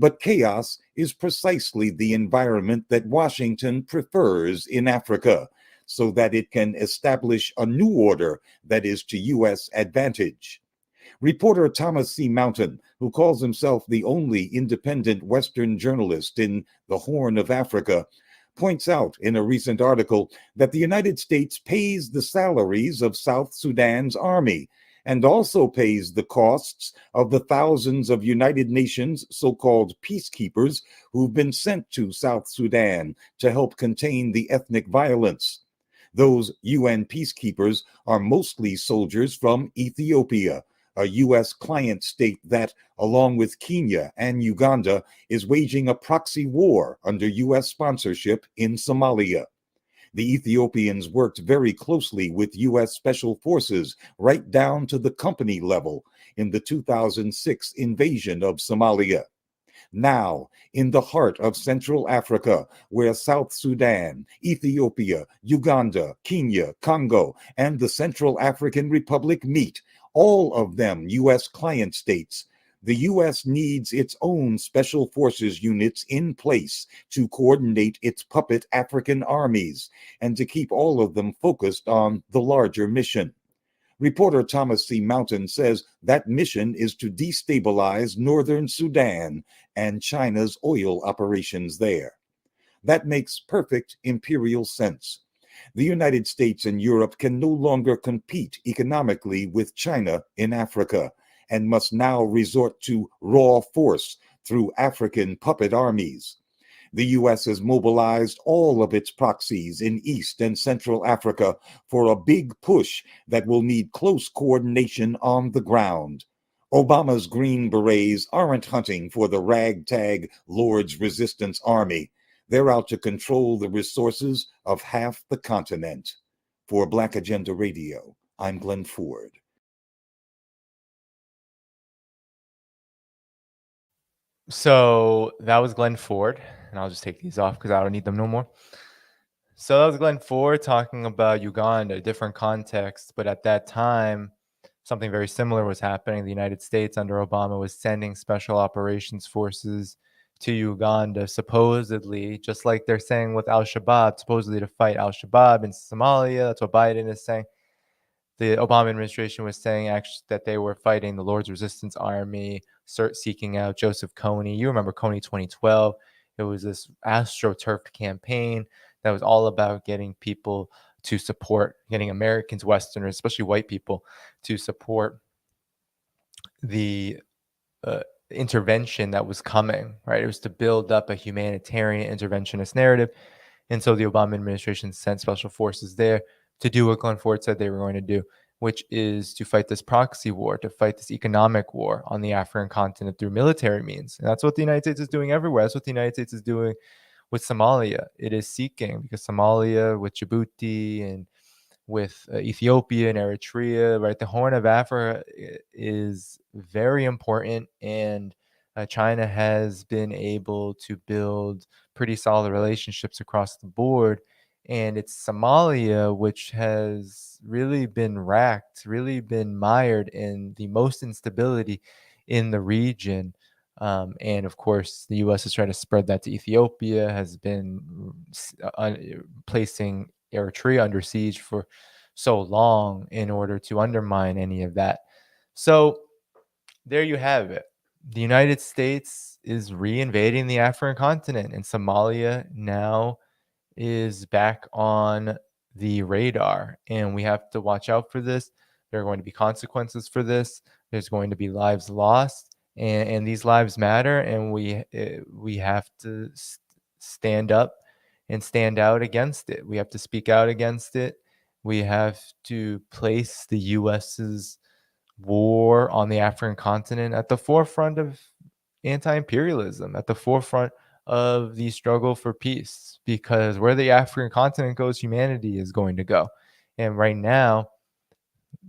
But chaos is precisely the environment that Washington prefers in Africa, so that it can establish a new order that is to U.S. advantage. Reporter Thomas C. Mountain, who calls himself the only independent Western journalist in the Horn of Africa, points out in a recent article that the United States pays the salaries of South Sudan's army and also pays the costs of the thousands of United Nations so-called peacekeepers who've been sent to South Sudan to help contain the ethnic violence. Those UN peacekeepers are mostly soldiers from Ethiopia, a U.S. client state that, along with Kenya and Uganda, is waging a proxy war under U.S. sponsorship in Somalia. The Ethiopians worked very closely with U.S. Special Forces right down to the company level in the 2006 invasion of Somalia. Now, in the heart of Central Africa, where South Sudan, Ethiopia, Uganda, Kenya, Congo, and the Central African Republic meet, all of them U.S. client states, the U.S. needs its own special forces units in place to coordinate its puppet African armies and to keep all of them focused on the larger mission. Reporter Thomas C. Mountain says that mission is to destabilize northern Sudan and China's oil operations there. That makes perfect imperial sense. The United States and Europe can no longer compete economically with China in Africa and must now resort to raw force through African puppet armies. The U.S. has mobilized all of its proxies in East and Central Africa for a big push that will need close coordination on the ground. Obama's Green Berets aren't hunting for the ragtag Lord's Resistance Army. They're out to control the resources of half the continent. For Black Agenda Radio, I'm Glenn Ford. So that was Glenn Ford, and I'll just take these off because I don't need them no more. So that was Glenn Ford talking about Uganda, a different context, but at that time, something very similar was happening. The United States under Obama was sending special operations forces to Uganda, supposedly, just like they're saying with Al-Shabaab, supposedly to fight Al-Shabaab in Somalia. That's what Biden is saying. The Obama administration was saying actually that they were fighting the Lord's Resistance Army, seeking out Joseph Kony. You remember Kony 2012. It was this AstroTurf campaign that was all about getting people to support, getting Americans, Westerners, especially white people, to support the intervention that was coming, right? It was to build up a humanitarian interventionist narrative. And so the Obama administration sent special forces there to do what Glenn Ford said they were going to do. which is to fight this proxy war, to fight this economic war on the African continent through military means. And that's what the United States is doing everywhere. That's what the United States is doing with Somalia. It is seeking, because Somalia, with Djibouti and with Ethiopia and Eritrea, right? The Horn of Africa is very important, and China has been able to build pretty solid relationships across the board. And it's Somalia which has really been racked, really been mired in the most instability in the region. And of course, the U.S. has tried to spread that to Ethiopia, has been placing Eritrea under siege for so long in order to undermine any of that. So there you have it. The United States is reinvading the African continent, and Somalia now is back on the radar, and we have to watch out for this. There are going to be consequences for this. There's going to be lives lost, and these lives matter, and we have to stand up and stand out against it. We have to speak out against it. We have to place the US's war on the African continent at the forefront of anti-imperialism, at the forefront of the struggle for peace, because where the African continent goes, humanity is going to go. And right now,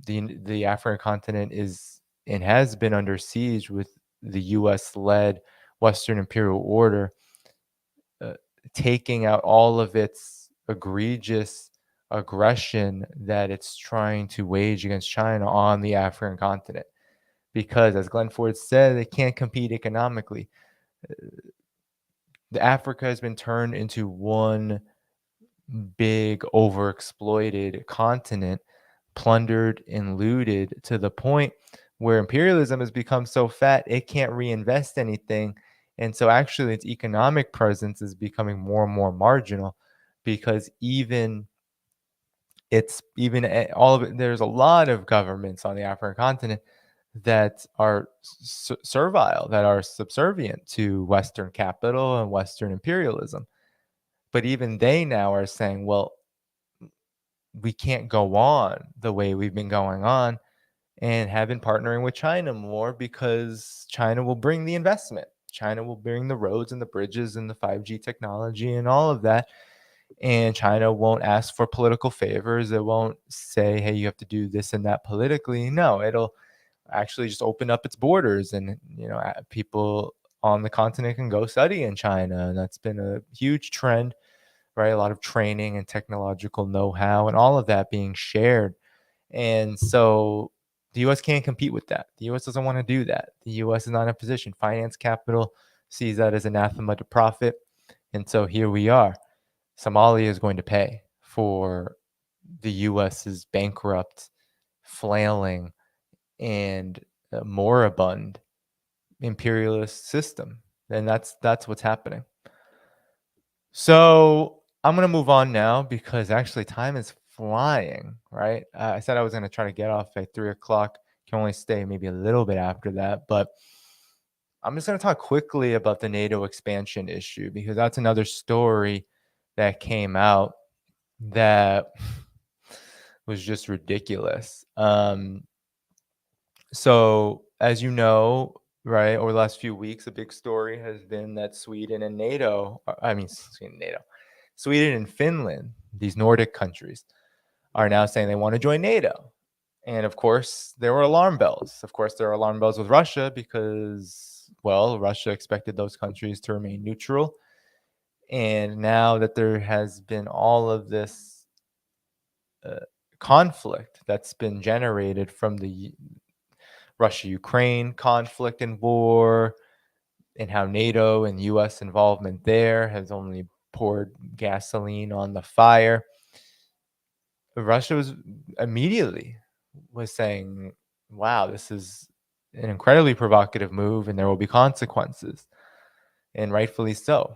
the African continent is and has been under siege with the US-led Western imperial order taking out all of its egregious aggression that it's trying to wage against China on the African continent. Because, as Glenn Ford said, they can't compete economically. The Africa has been turned into one big overexploited continent, plundered and looted to the point where imperialism has become so fat it can't reinvest anything. And so actually its economic presence is becoming more and more marginal, because all of it, there's a lot of governments on the African continent that are servile, that are subservient to Western capital and Western imperialism. But even they now are saying, well, we can't go on the way we've been going on, and have been partnering with China more, because China will bring the investment. China will bring the roads and the bridges and the 5G technology and all of that. And China won't ask for political favors. It won't say, hey, you have to do this and that politically. No, it'll actually just open up its borders, and people on the continent can go study in China. And that's been a huge trend, right? A lot of training and technological know-how and all of that being shared. And so the US can't compete with that. The US doesn't want to do that. The US is not in a position. Finance capital sees that as anathema to profit. And so here we are. Somalia is going to pay for the US's bankrupt, flailing, and moribund imperialist system. And that's what's happening. So I'm going to move on now, because actually time is flying, right? I said I was going to try to get off at 3 o'clock. Can only stay maybe a little bit after that. But I'm just going to talk quickly about the NATO expansion issue, because that's another story that came out that was just ridiculous. So as you know, right, over the last few weeks, a big story has been that Sweden and Sweden and Finland, these Nordic countries, are now saying they want to join NATO. And of course, there were alarm bells. Of course, there are alarm bells with Russia, because, well, Russia expected those countries to remain neutral. And now that there has been all of this conflict that's been generated from the Russia-Ukraine conflict and war, and how NATO and U.S. involvement there has only poured gasoline on the fire, Russia was immediately saying, wow, this is an incredibly provocative move, and there will be consequences. And rightfully so.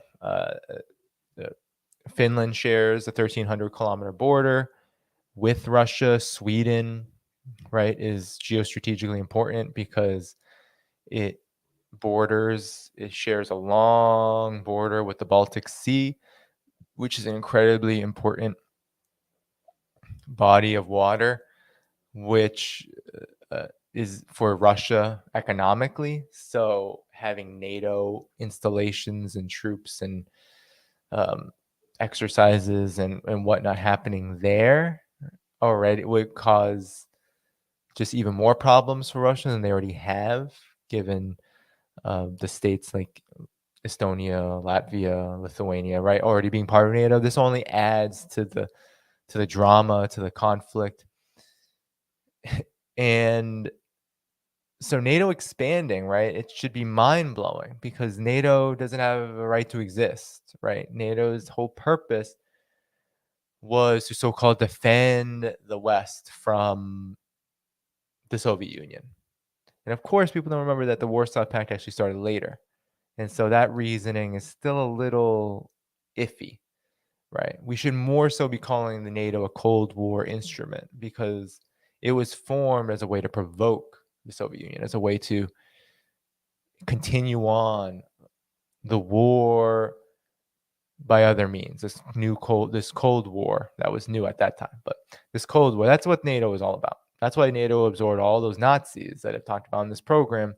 Finland shares a 1,300-kilometer border with Russia. Sweden, right, is geostrategically important because it shares a long border with the Baltic Sea, which is an incredibly important body of water, which is for Russia economically. So having NATO installations and troops and exercises and whatnot happening there already would cause just even more problems for Russia than they already have, given the states like Estonia, Latvia, Lithuania, right, already being part of NATO. This only adds to the drama, to the conflict. And so NATO expanding, right, it should be mind-blowing because NATO doesn't have a right to exist, right? NATO's whole purpose was to so-called defend the West from the Soviet Union. And of course, people don't remember that the Warsaw Pact actually started later. And so that reasoning is still a little iffy, right? We should more so be calling the NATO a Cold War instrument because it was formed as a way to provoke the Soviet Union, as a way to continue on the war by other means. This Cold War that was new at that time, but this Cold War, that's what NATO is all about. That's why NATO absorbed all those Nazis that I've talked about in this program,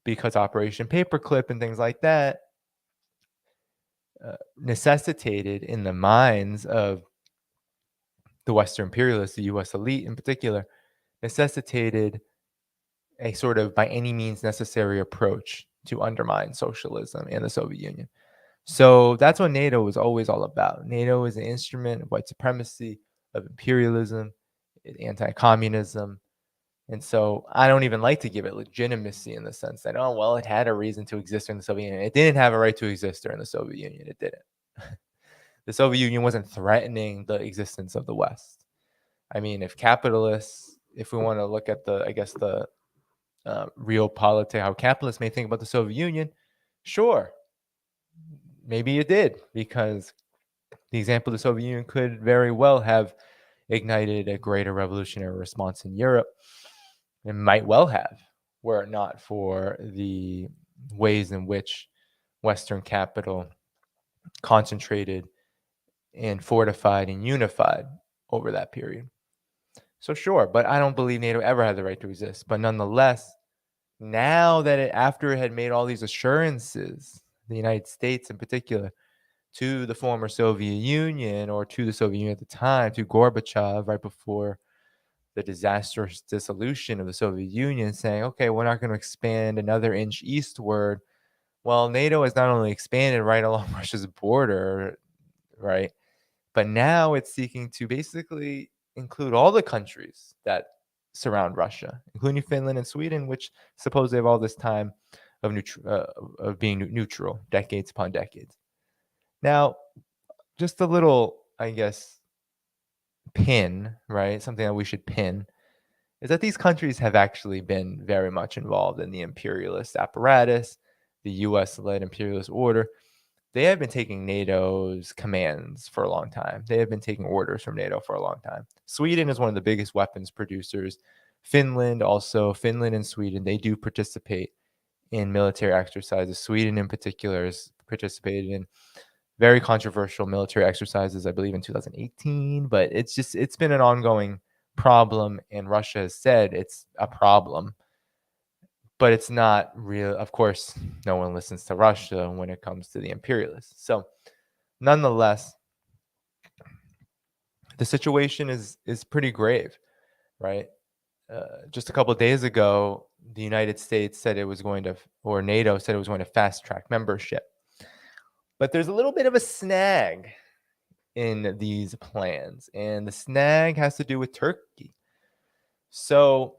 because Operation Paperclip and things like that necessitated in the minds of the Western imperialists, the U.S. elite in particular, necessitated a sort of by any means necessary approach to undermine socialism and the Soviet Union. So that's what NATO was always all about. NATO is an instrument of white supremacy, of imperialism, anti-communism. And so I don't even like to give it legitimacy in the sense that, oh, well, it had a reason to exist during the Soviet Union. It didn't have a right to exist during the Soviet Union. It didn't. The Soviet Union wasn't threatening the existence of the West. I mean, if we want to look at the real politics, how capitalists may think about the Soviet Union, sure, maybe it did, because the example of the Soviet Union could very well have ignited a greater revolutionary response in Europe. It might well have, were it not for the ways in which Western capital concentrated and fortified and unified over that period. So sure, but I don't believe NATO ever had the right to exist. But nonetheless, now that after it had made all these assurances, the United States in particular, to the former Soviet Union, or to the Soviet Union at the time, to Gorbachev right before the disastrous dissolution of the Soviet Union, saying, okay, we're not going to expand another inch eastward. Well, NATO has not only expanded right along Russia's border, right, but now it's seeking to basically include all the countries that surround Russia, including Finland and Sweden, which supposedly have all this time of being neutral, decades upon decades. Now, just a little, I guess, pin, right? Something that we should pin is that these countries have actually been very much involved in the imperialist apparatus, the US-led imperialist order. They have been taking NATO's commands for a long time. They have been taking orders from NATO for a long time. Sweden is one of the biggest weapons producers. Finland and Sweden, they do participate in military exercises. Sweden in particular has participated in very controversial military exercises, I believe in 2018, but it's been an ongoing problem, and Russia has said it's a problem, but it's not real. Of course, no one listens to Russia when it comes to the imperialists. So nonetheless, the situation is pretty grave, right? Just a couple of days ago, the United States said it was going to, or NATO said it was going to fast track membership. But there's a little bit of a snag in these plans, and the snag has to do with Turkey. So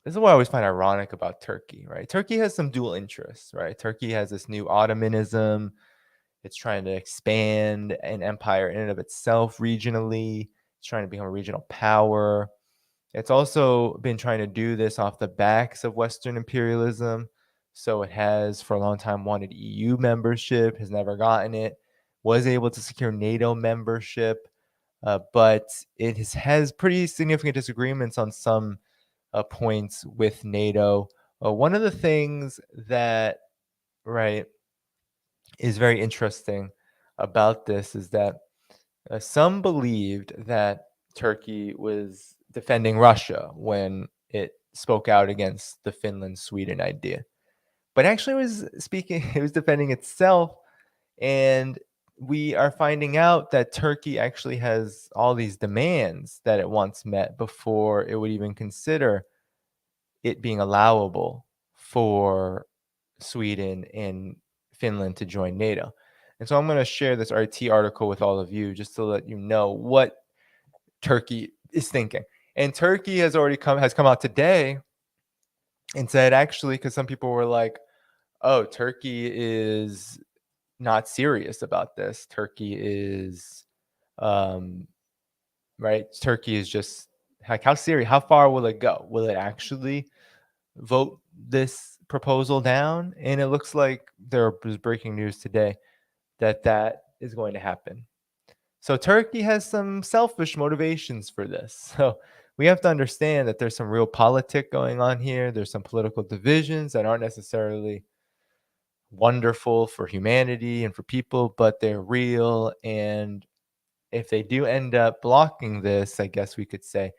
this is what I always find ironic about Turkey, right? Turkey has some dual interests, right? Turkey has this new Ottomanism. It's trying to expand an empire in and of itself regionally. It's trying to become a regional power. It's also been trying to do this off the backs of Western imperialism. So it has for a long time wanted EU membership, has never gotten it, was able to secure NATO membership, but it has pretty significant disagreements on some points with NATO. One of the things that, right, is very interesting about this is that some believed that Turkey was defending Russia when it spoke out against the Finland-Sweden idea. But actually it was defending itself. And we are finding out that Turkey actually has all these demands that it once met before it would even consider it being allowable for Sweden and Finland to join NATO. And so I'm going to share this RT article with all of you just to let you know what Turkey is thinking. And Turkey has come out today and said, actually, because some people were like, oh, Turkey is not serious about this. Turkey is right. Turkey is just like, how serious, how far will it go? Will it actually vote this proposal down? And it looks like there was breaking news today that that is going to happen. So Turkey has some selfish motivations for this. So we have to understand that there's some real politic going on here. There's some political divisions that aren't necessarily wonderful for humanity and for people, but they're real. And if they do end up blocking this, I guess we could say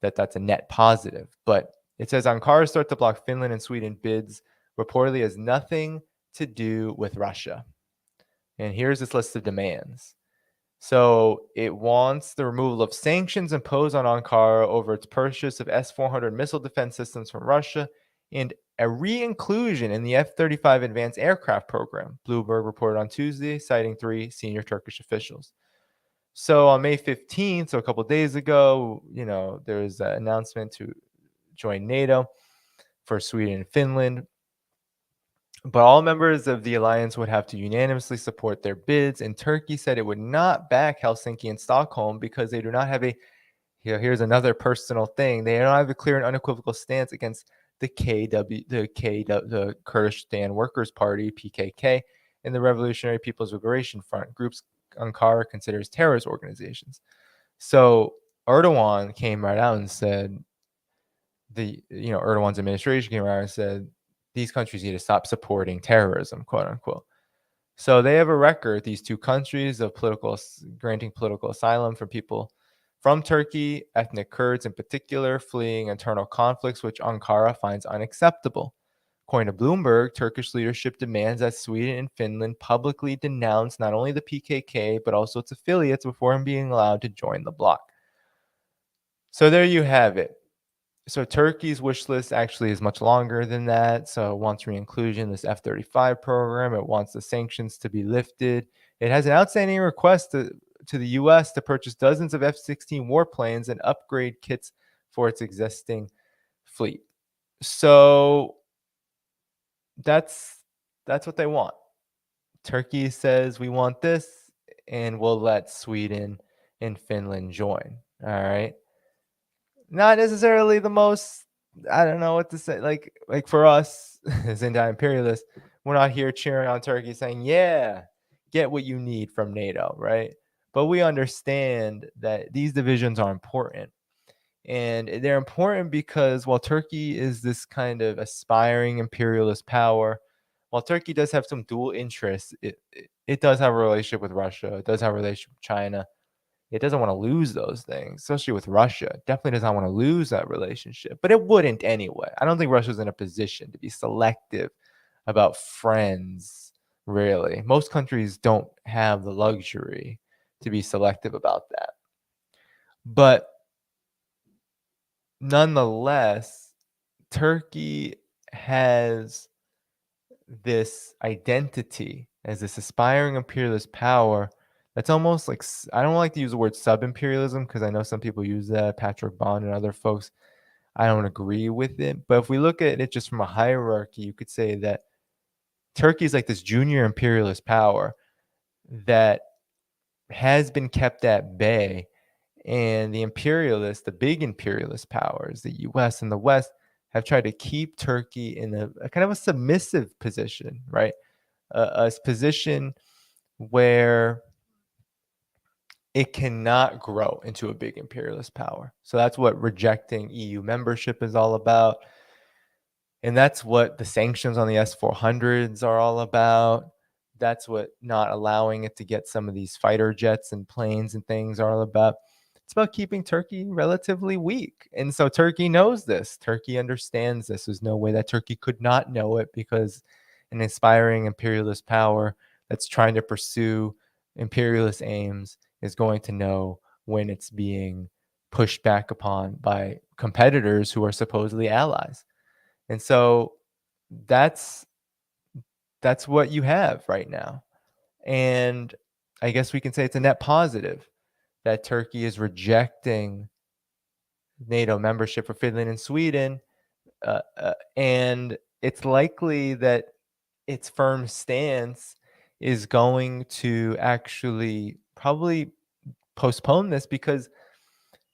that that's a net positive. But it says Ankara start to block Finland and Sweden bids reportedly has nothing to do with Russia. And here's this list of demands. So it wants the removal of sanctions imposed on Ankara over its purchase of S-400 missile defense systems from Russia and a re-inclusion in the F-35 advanced aircraft program, Bloomberg reported on Tuesday, citing 3 senior Turkish officials. So on May 15th, so a couple of days ago, there was an announcement to join NATO for Sweden and Finland. But all members of the alliance would have to unanimously support their bids, and Turkey said it would not back Helsinki and Stockholm because they do not have here's another personal thing. They don't have a clear and unequivocal stance against the Kurdistan Workers' Party, PKK, and the Revolutionary People's Liberation Front, groups Ankara considers terrorist organizations. So Erdogan came right out and said, Erdogan's administration came out and said, these countries need to stop supporting terrorism, quote unquote. So they have a record, these 2 countries, of granting political asylum for people from Turkey, ethnic Kurds in particular, fleeing internal conflicts, which Ankara finds unacceptable. According to Bloomberg, Turkish leadership demands that Sweden and Finland publicly denounce not only the PKK, but also its affiliates before being allowed to join the bloc. So there you have it. So Turkey's wish list actually is much longer than that. So it wants re-inclusion in this F-35 program. It wants the sanctions to be lifted. It has an outstanding request to the U.S. to purchase dozens of F-16 warplanes and upgrade kits for its existing fleet. So that's what they want. Turkey says we want this, and we'll let Sweden and Finland join. All right. Not necessarily the most, I don't know what to say. Like for us as anti-imperialists, we're not here cheering on Turkey saying, yeah, get what you need from NATO, right? But we understand that these divisions are important. And they're important because while Turkey is this kind of aspiring imperialist power, while Turkey does have some dual interests, it does have a relationship with Russia. It does have a relationship with China. It doesn't want to lose those things, especially with Russia. It definitely doesn't want to lose that relationship, but it wouldn't anyway. I don't think Russia's in a position to be selective about friends, really. Most countries don't have the luxury to be selective about that. But nonetheless, Turkey has this identity as this aspiring imperialist power that's almost like, I don't like to use the word sub-imperialism because I know some people use that, Patrick Bond and other folks. I don't agree with it. But if we look at it just from a hierarchy, you could say that Turkey is like this junior imperialist power that has been kept at bay. And the imperialists, the big imperialist powers, the US and the West, have tried to keep Turkey in a kind of a submissive position, right? A position where it cannot grow into a big imperialist power. So that's what rejecting EU membership is all about. And that's what the sanctions on the S-400s are all about. That's what not allowing it to get some of these fighter jets and planes and things are all about. It's about keeping Turkey relatively weak. And so Turkey knows this. Turkey understands this. There's no way that Turkey could not know it, because an aspiring imperialist power that's trying to pursue imperialist aims is going to know when it's being pushed back upon by competitors who are supposedly allies. And so that's what you have right now. And I guess we can say it's a net positive that Turkey is rejecting NATO membership for Finland and Sweden. And it's likely that its firm stance is going to actually probably postpone this, because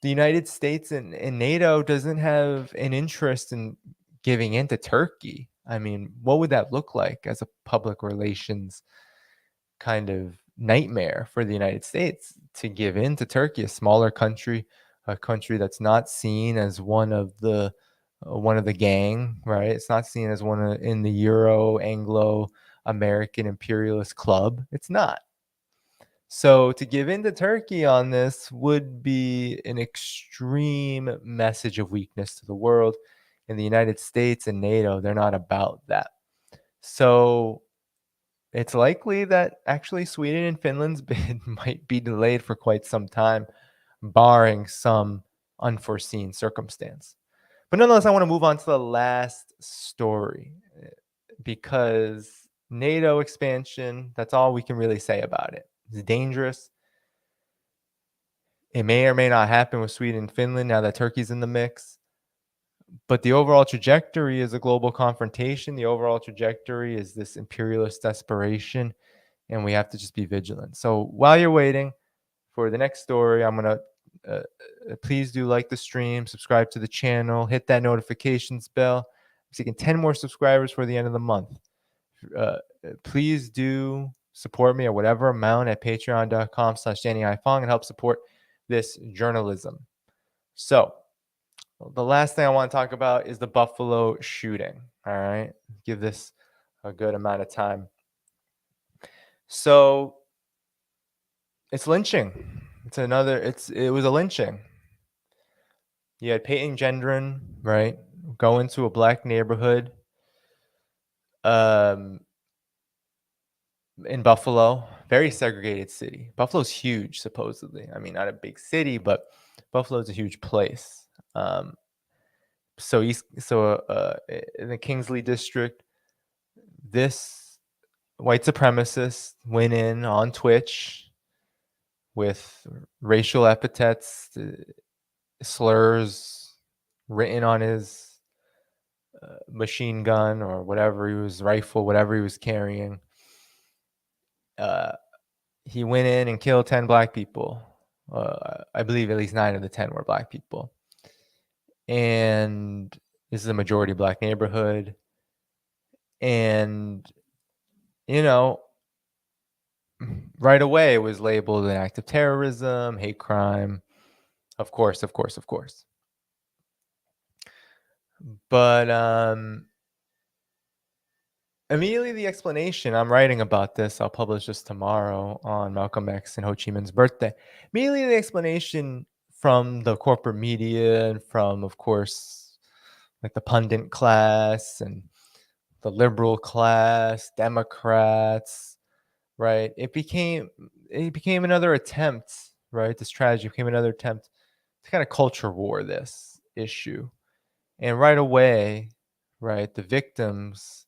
the United States and NATO doesn't have an interest in giving in to Turkey. I mean, what would that look like as a public relations kind of nightmare for the United States to give in to Turkey, a smaller country, a country that's not seen as one of the gang, right? It's not seen as in the Euro Anglo American imperialist club. It's not. So to give in to Turkey on this would be an extreme message of weakness to the world. And the United States and NATO, they're not about that. So it's likely that actually Sweden and Finland's bid might be delayed for quite some time, barring some unforeseen circumstance. But nonetheless, I want to move on to the last story, because NATO expansion, that's all we can really say about it. It's dangerous. It may or may not happen with Sweden and Finland now that Turkey's in the mix. But the overall trajectory is a global confrontation. The overall trajectory is this imperialist desperation, and we have to just be vigilant. So while you're waiting for the next story, I'm going to please do like the stream, subscribe to the channel, hit that notifications bell. I'm seeking 10 more subscribers for the end of the month. Please do support me at whatever amount at patreon.com/DannyDhaiphong and help support this journalism. So the last thing I want to talk about is the Buffalo shooting. All right. Give this a good amount of time. So it's lynching. It was a lynching. You had Peyton Gendron, right, go into a black neighborhood in Buffalo, very segregated city. Buffalo's huge, supposedly. I mean, not a big city, but Buffalo's a huge place. So in the Kingsley district, this white supremacist went in on Twitch with racial epithets, slurs written on his machine gun or whatever rifle, whatever he was carrying. He went in and killed 10 black people. I believe at least 9 of the 10 were black people. And this is a majority black neighborhood. And, right away it was labeled an act of terrorism, hate crime. Of course. But immediately the explanation, I'm writing about this, I'll publish this tomorrow on Malcolm X and Ho Chi Minh's birthday. Immediately the explanation from the corporate media and from, of course, like the pundit class and the liberal class, Democrats, right? It became another attempt, right? This tragedy became another attempt to kind of culture war this issue. And right away, right, the victims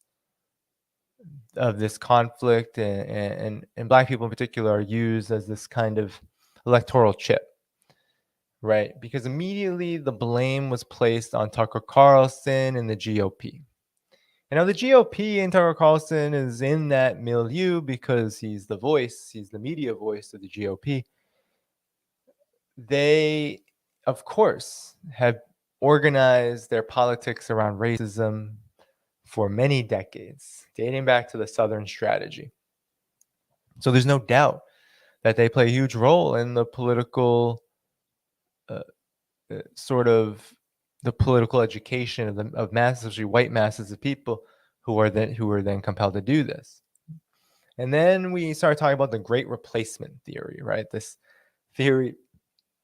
of this conflict and black people in particular are used as this kind of electoral chip, right? Because immediately the blame was placed on Tucker Carlson and the GOP. And now the GOP and Tucker Carlson is in that milieu because he's the media voice of the GOP. They, of course, have organized their politics around racism for many decades, dating back to the Southern strategy. So there's no doubt that they play a huge role in the political the political education of masses, especially white masses of people who are then compelled to do this. And then we start talking about the Great Replacement theory, right? This theory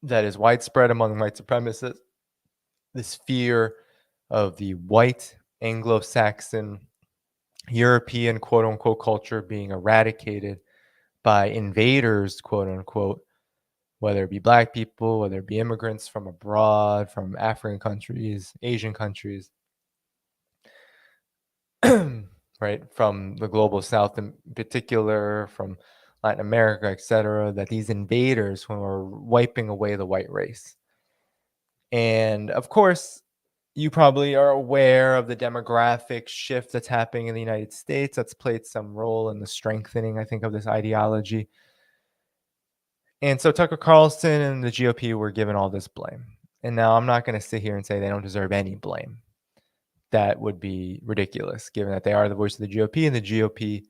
that is widespread among white supremacists. This fear of the white Anglo-Saxon European quote unquote culture being eradicated by invaders, quote unquote, whether it be black people, whether it be immigrants from abroad, from African countries, Asian countries, right, from the global south in particular, from Latin America, etc., that these invaders who are wiping away the white race. And of course, you probably are aware of the demographic shift that's happening in the United States that's played some role in the strengthening, I think, of this ideology. And so Tucker Carlson and the GOP were given all this blame. And now I'm not going to sit here and say they don't deserve any blame. That would be ridiculous, given that they are the voice of the GOP, and the GOP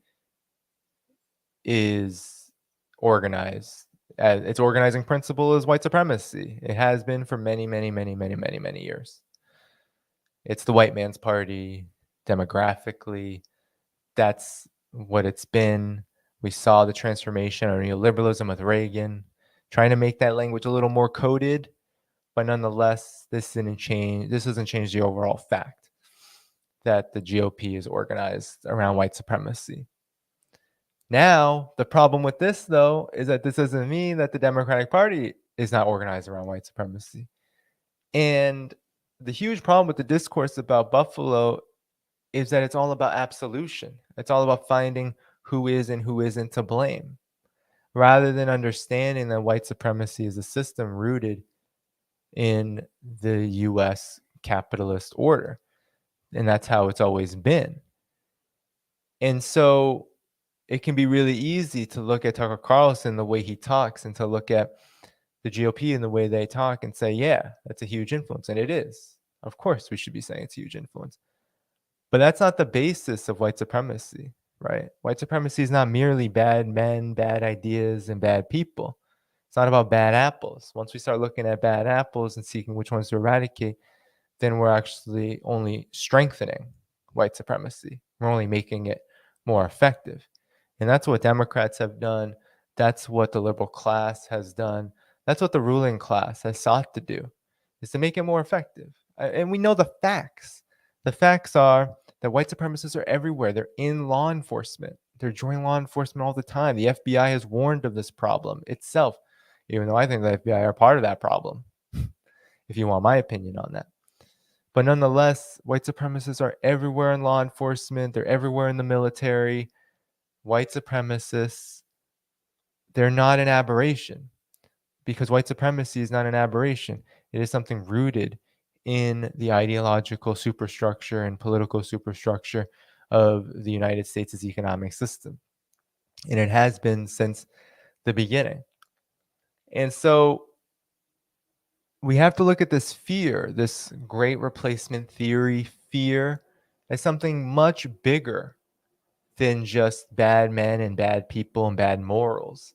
is organized. Its organizing principle is white supremacy. It has been for many, many, many, many, many, many years. It's the white man's party demographically. That's what it's been. We saw the transformation of neoliberalism with Reagan, trying to make that language a little more coded, but nonetheless, this doesn't change the overall fact that the GOP is organized around white supremacy. Now, the problem with this, though, is that this doesn't mean that the Democratic Party is not organized around white supremacy. And the huge problem with the discourse about Buffalo is that it's all about absolution. It's all about finding who is and who isn't to blame, rather than understanding that white supremacy is a system rooted in the U.S. capitalist order. And that's how it's always been. And so it can be really easy to look at Tucker Carlson, the way he talks, and to look at the GOP and the way they talk and say, yeah, that's a huge influence. And it is. Of course, we should be saying it's a huge influence. But that's not the basis of white supremacy, right? White supremacy is not merely bad men, bad ideas, and bad people. It's not about bad apples. Once we start looking at bad apples and seeking which ones to eradicate, then we're actually only strengthening white supremacy. We're only making it more effective. And that's what Democrats have done. That's what the liberal class has done. That's what the ruling class has sought to do, is to make it more effective. And we know the facts. The facts are that white supremacists are everywhere. They're in law enforcement. They're joining law enforcement all the time. The FBI has warned of this problem itself, even though I think the FBI are part of that problem, if you want my opinion on that. But nonetheless, white supremacists are everywhere in law enforcement. They're everywhere in the military. White supremacists, they're not an aberration, because white supremacy is not an aberration. It is something rooted in the ideological superstructure and political superstructure of the United States' economic system. And it has been since the beginning. And so we have to look at this fear, this great replacement theory fear, as something much bigger than just bad men and bad people and bad morals.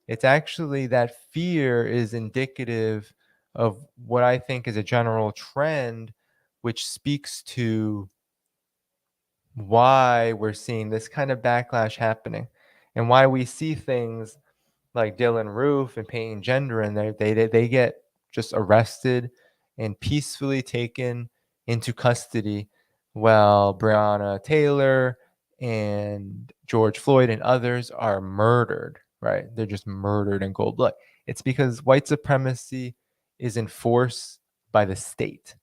It's actually that fear is indicative of what I think is a general trend, which speaks to why we're seeing this kind of backlash happening, and why we see things like Dylan Roof and Peyton Gender, and they get just arrested and peacefully taken into custody, while Breonna Taylor and George Floyd and others are murdered, right? They're just murdered in cold blood. It's because white supremacy is enforced by the state,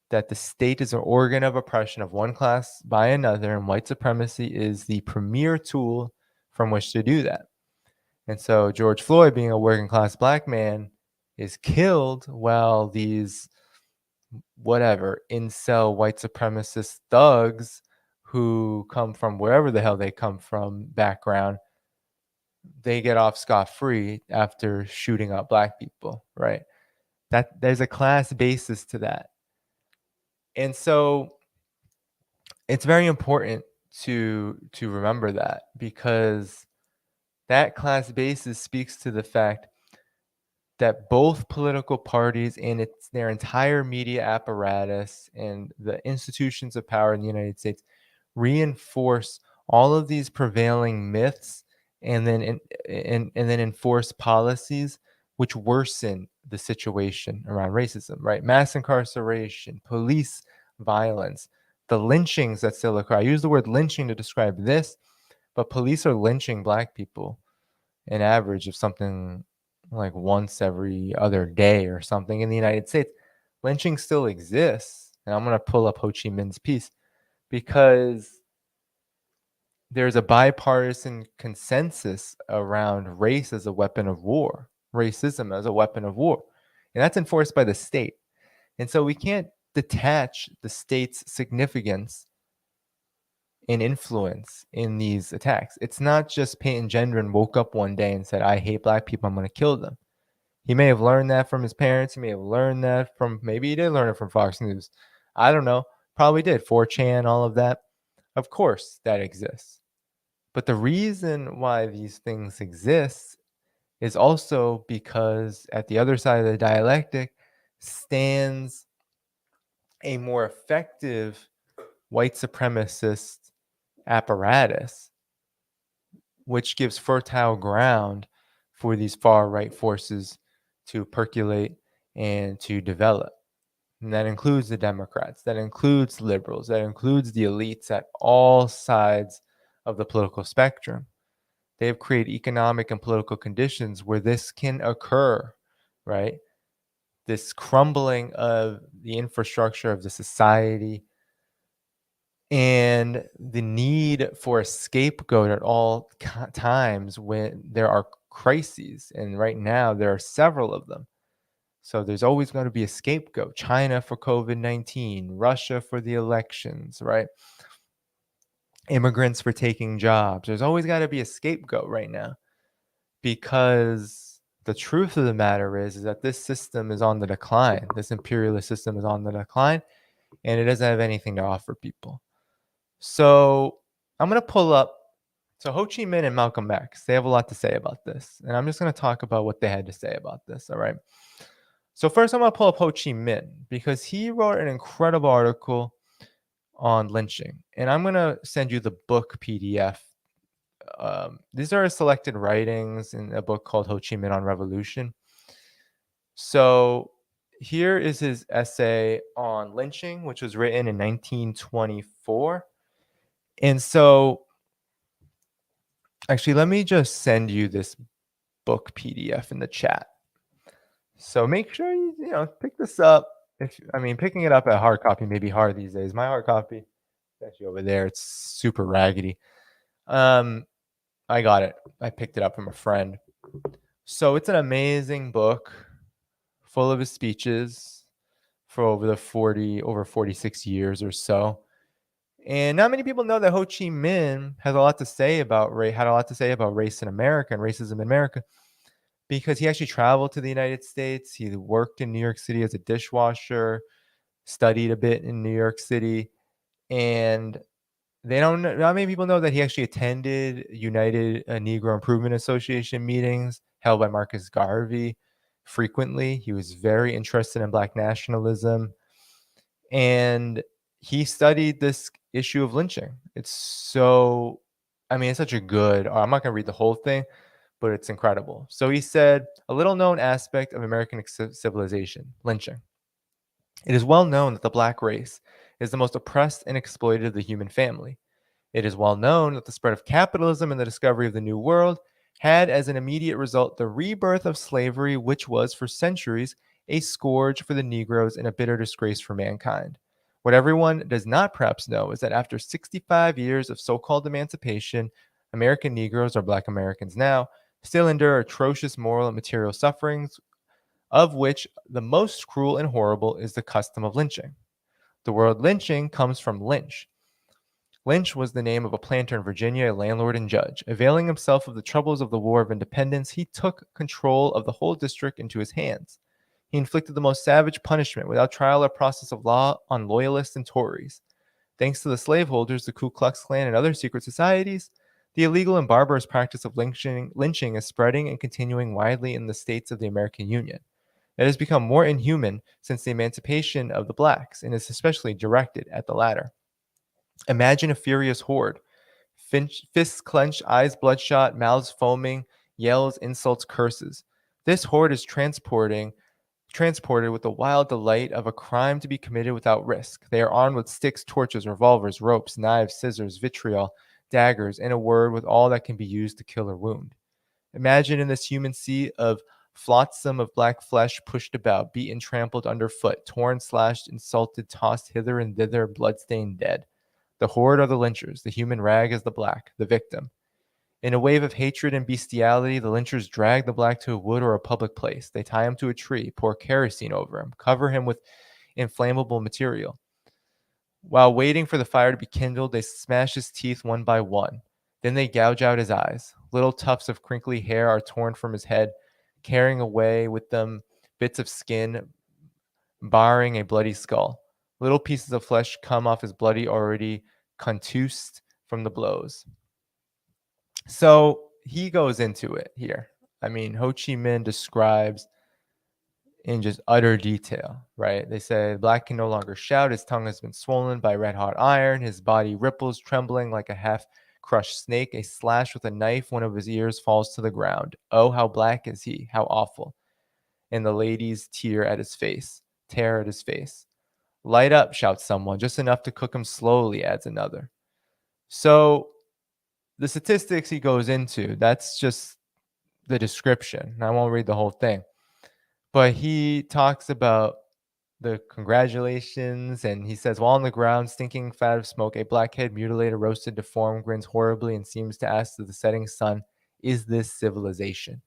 that the state is an organ of oppression of one class by another, and white supremacy is the premier tool from which to do that. And so George Floyd, being a working class black man, is killed while these whatever incel white supremacist thugs who come from wherever the hell they come from background, they get off scot-free after shooting up black people, right? That there's a class basis to that. And so it's very important to remember that, because that class basis speaks to the fact that both political parties and their entire media apparatus and the institutions of power in the United States reinforce all of these prevailing myths, and then enforce policies which worsen the situation around racism, right? Mass incarceration, police violence, the lynchings that still occur. I use the word lynching to describe this, but police are lynching Black people an average of something like once every other day or something in the United States. Lynching still exists. And I'm going to pull up Ho Chi Minh's piece because there's a bipartisan consensus around race as a weapon of war, racism as a weapon of war. And that's enforced by the state. And so we can't detach the state's significance and influence in these attacks. It's not just Peyton Gendron woke up one day and said, I hate Black people, I'm going to kill them. He may have learned that from his parents. He may have learned that from, maybe he did learn it from Fox News. I don't know. Probably did. 4chan, all of that. Of course, that exists. But the reason why these things exist is also because at the other side of the dialectic stands a more effective white supremacist apparatus, which gives fertile ground for these far right forces to percolate and to develop. And that includes the Democrats, that includes liberals, that includes the elites at all sides of the political spectrum. They have created economic and political conditions where this can occur, right? This crumbling of the infrastructure of the society and the need for a scapegoat at all times when there are crises. And right now, there are several of them. So there's always going to be a scapegoat. China for COVID-19, Russia for the elections, right? Immigrants for taking jobs. There's always got to be a scapegoat right now, because the truth of the matter is that this system is on the decline. This imperialist system is on the decline, and it doesn't have anything to offer people. So I'm going to pull up. So Ho Chi Minh and Malcolm X, they have a lot to say about this. And I'm just going to talk about what they had to say about this. All right. So first, I'm going to pull up Ho Chi Minh because he wrote an incredible article on lynching. And I'm going to send you the book PDF. These are selected writings in a book called Ho Chi Minh on Revolution. So here is his essay on lynching, which was written in 1924. And so, actually, let me just send you this book PDF in the chat. So make sure you pick this up. Picking it up at hard copy may be hard these days. My hard copy is actually over there. It's super raggedy. I got it. I picked it up from a friend. So it's an amazing book, full of his speeches for over 46 years or so. And not many people know that Ho Chi Minh had a lot to say about race in America and racism in America, because he actually traveled to the United States. He worked in New York City as a dishwasher, studied a bit in New York City, and not many people know that he actually attended United Negro Improvement Association meetings held by Marcus Garvey frequently. He was very interested in Black nationalism, and he studied this issue of lynching. It's such a good, I'm not going to read the whole thing, but it's incredible. So he said, a little known aspect of American civilization, lynching. It is well known that the Black race is the most oppressed and exploited of the human family. It is well known that the spread of capitalism and the discovery of the New World had as an immediate result the rebirth of slavery, which was for centuries a scourge for the Negroes and a bitter disgrace for mankind. What everyone does not perhaps know is that after 65 years of so-called emancipation, American Negroes, or Black Americans now, still endure atrocious moral and material sufferings, of which the most cruel and horrible is the custom of lynching. The word lynching comes from lynch. Lynch was the name of a planter in Virginia, a landlord and judge. Availing himself of the troubles of the War of Independence, he took control of the whole district into his hands. He inflicted the most savage punishment without trial or process of law on loyalists and Tories. Thanks to the slaveholders, the Ku Klux Klan, and other secret societies, the illegal and barbarous practice of lynching is spreading and continuing widely in the states of the American Union. It has become more inhuman since the emancipation of the blacks, and is especially directed at the latter. Imagine a furious horde. Fists clenched, eyes bloodshot, mouths foaming, yells, insults, curses. This horde is transporting transported with the wild delight of a crime to be committed without risk. They are armed with sticks, torches, revolvers, ropes, knives, scissors, vitriol, daggers, in a word, with all that can be used to kill or wound. Imagine in this human sea of flotsam of black flesh pushed about, beaten, trampled underfoot, torn, slashed, insulted, tossed hither and thither, bloodstained, dead. The horde are the lynchers. The human rag is the black, the victim. In a wave of hatred and bestiality, the lynchers drag the black to a wood or a public place. They tie him to a tree, pour kerosene over him, cover him with inflammable material. While waiting for the fire to be kindled, they smash his teeth one by one. Then they gouge out his eyes. Little tufts of crinkly hair are torn from his head, carrying away with them bits of skin, barring a bloody skull. Little pieces of flesh come off his bloody, already contused from the blows. So he goes into it here. I mean, Ho Chi Minh describes in just utter detail, right? They say the black can no longer shout. His tongue has been swollen by red hot iron. His body ripples, trembling like a half crushed snake. A slash with a knife, one of his ears falls to the ground. Oh, how black is he? How awful. And the ladies tear at his face, tear at his face. Light up, shouts someone. Just enough to cook him slowly, adds another. So the statistics he goes into, that's just the description. I won't read the whole thing. But he talks about the congratulations, and he says, while on the ground, stinking fat of smoke, a blackhead, mutilated, roasted, deformed, grins horribly and seems to ask to the setting sun, is this civilization?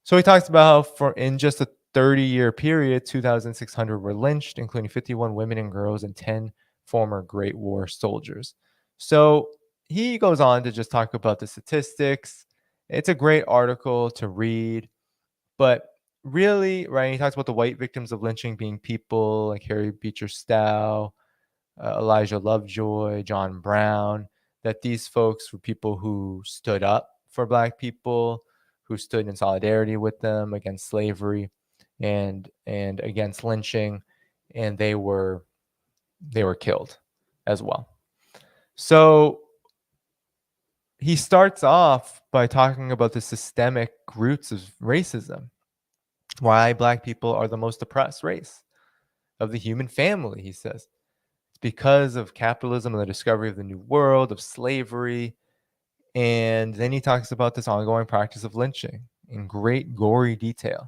So he talks about how in just a 30-year period, 2,600 were lynched, including 51 women and girls and 10 former Great War soldiers. So he goes on to just talk about the statistics. It's a great article to read, but really, right, he talks about the white victims of lynching being people like Harry Beecher Stowe, Elijah Lovejoy, John Brown, that these folks were people who stood up for black people, who stood in solidarity with them against slavery and against lynching, and they were killed as well. So he starts off by talking about the systemic roots of racism, why black people are the most oppressed race of the human family, he says. It's because of capitalism and the discovery of the new world, of slavery. And then he talks about this ongoing practice of lynching in great gory detail.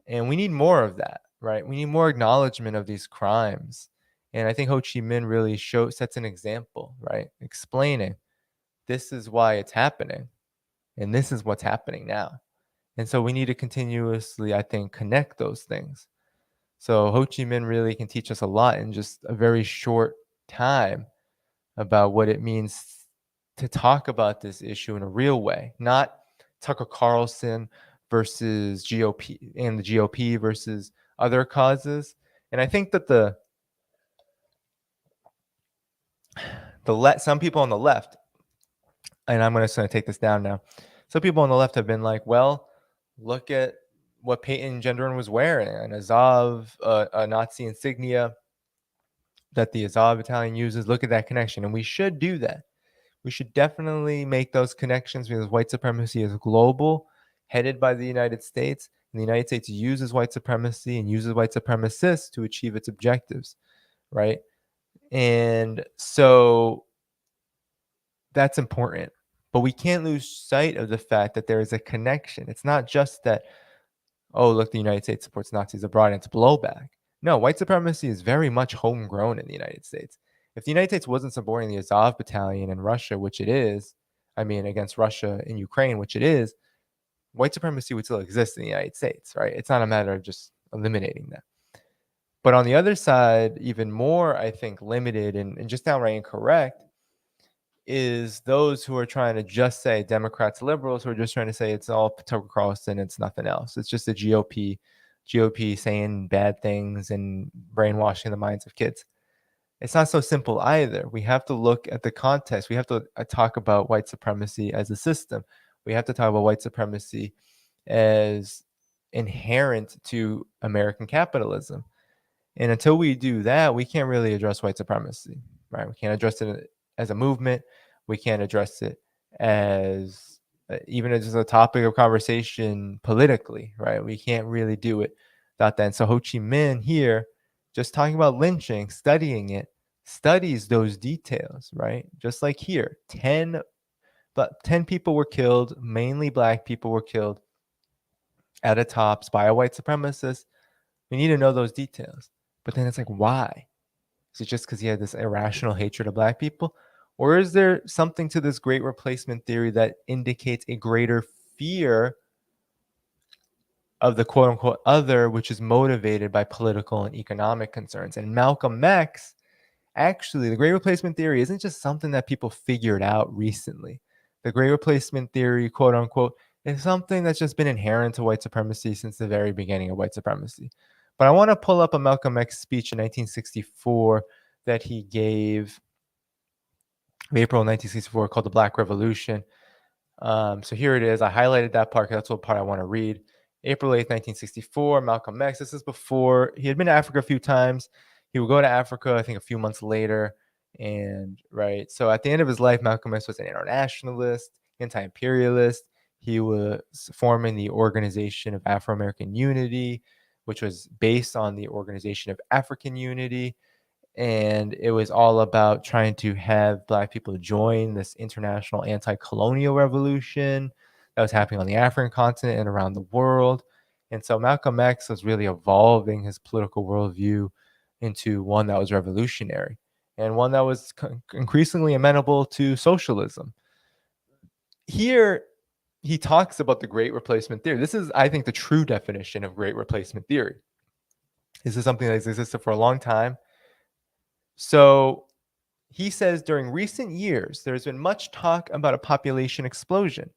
And we need more of that, right? We need more acknowledgement of these crimes. And I think Ho Chi Minh really sets an example, right? Explaining this is why it's happening. And this is what's happening now. And so we need to continuously, I think, connect those things. So Ho Chi Minh really can teach us a lot in just a very short time about what it means to talk about this issue in a real way, not Tucker Carlson versus GOP and the GOP versus other causes. And I think that some people on the left, and I'm just going to take this down now. Some people on the left have been like, well, look at what Peyton Gendron was wearing, an Azov, a Nazi insignia that the Azov battalion uses. Look at that connection. And we should do that. We should definitely make those connections because white supremacy is global, headed by the United States. And the United States uses white supremacy and uses white supremacists to achieve its objectives, right? And so that's important. But we can't lose sight of the fact that there is a connection. It's not just that, oh, look, the United States supports Nazis abroad and it's blowback. No, white supremacy is very much homegrown in the United States. If the United States wasn't supporting the Azov battalion in Russia, which it is, against Russia in Ukraine, which it is, white supremacy would still exist in the United States, right? It's not a matter of just eliminating that. But on the other side, even more, I think, limited and just downright incorrect is those who are trying to just say Democrats, liberals, who are just trying to say it's all Tucker Carlson, it's nothing else. It's just the GOP saying bad things and brainwashing the minds of kids. It's not so simple either. We have to look at the context. We have to talk about white supremacy as a system. We have to talk about white supremacy as inherent to American capitalism. And until we do that, we can't really address white supremacy, right? We can't address it as a movement. We can't address it as even as a topic of conversation politically, right? We can't really do it without that. And so Ho Chi Minh here, just talking about lynching, studying it, studies those details, right? Just like here, 10 people were killed, mainly black people were killed at a tops by a white supremacist. We need to know those details. But then it's like, why? Is it just because he had this irrational hatred of black people? Or is there something to this great replacement theory that indicates a greater fear of the quote unquote other, which is motivated by political and economic concerns? And Malcolm X, actually, the great replacement theory isn't just something that people figured out recently. The great replacement theory, quote unquote, is something that's just been inherent to white supremacy since the very beginning of white supremacy. But I want to pull up a Malcolm X speech in 1964 that he gave April 1964 called the Black Revolution. So here it is. I highlighted that part because that's what part I want to read. April 8th, 1964, Malcolm X. This is before he had been to Africa a few times. He would go to Africa, I think, a few months later. And right. So at the end of his life, Malcolm X was an internationalist, anti-imperialist. He was forming the Organization of Afro-American Unity, which was based on the Organization of African Unity. And it was all about trying to have black people join this international anti-colonial revolution that was happening on the African continent and around the world. And so Malcolm X was really evolving his political worldview into one that was revolutionary and one that was increasingly amenable to socialism. Here, he talks about the great replacement theory. This is, I think, the true definition of great replacement theory. This is something that has existed for a long time. So he says, during recent years, there's been much talk about a population explosion.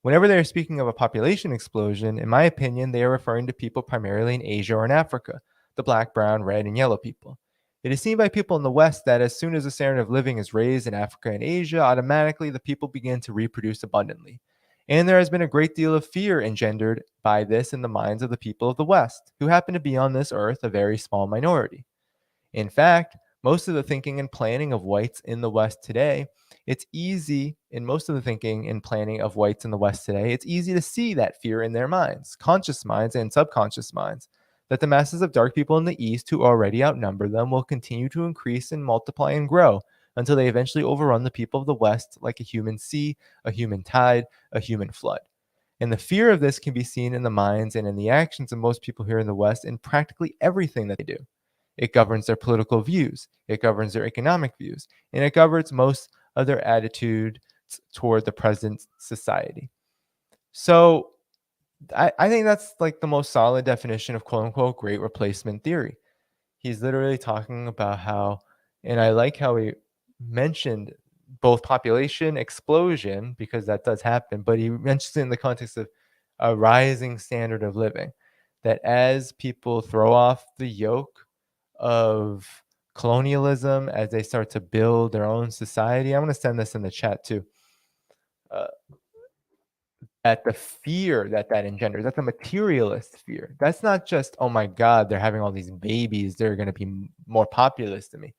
Whenever they're speaking of a population explosion, in my opinion, they are referring to people primarily in Asia or in Africa, the black, brown, red, and yellow people. It is seen by people in the West that as soon as the standard of living is raised in Africa and Asia, automatically the people begin to reproduce abundantly. And there has been a great deal of fear engendered by this in the minds of the people of the West, who happen to be on this earth a very small minority. In fact, most of the thinking and planning of whites in the West today, it's easy in most of the thinking and planning of whites in the West today, it's easy to see that fear in their minds, conscious minds and subconscious minds, that the masses of dark people in the East who already outnumber them will continue to increase and multiply and grow until they eventually overrun the people of the West like a human sea, a human tide, a human flood. And the fear of this can be seen in the minds and in the actions of most people here in the West in practically everything that they do. It governs their political views, it governs their economic views, and it governs most of their attitude toward the present society. So I think that's like the most solid definition of quote unquote great replacement theory. He's literally talking about how, and I like how he mentioned both population explosion, because that does happen, but he mentions it in the context of a rising standard of living, that as people throw off the yoke of colonialism, as they start to build their own society. I'm going to send this in the chat too. At the fear that engenders, that's a materialist fear. That's not just, oh my God, they're having all these babies, they're going to be more populous than me.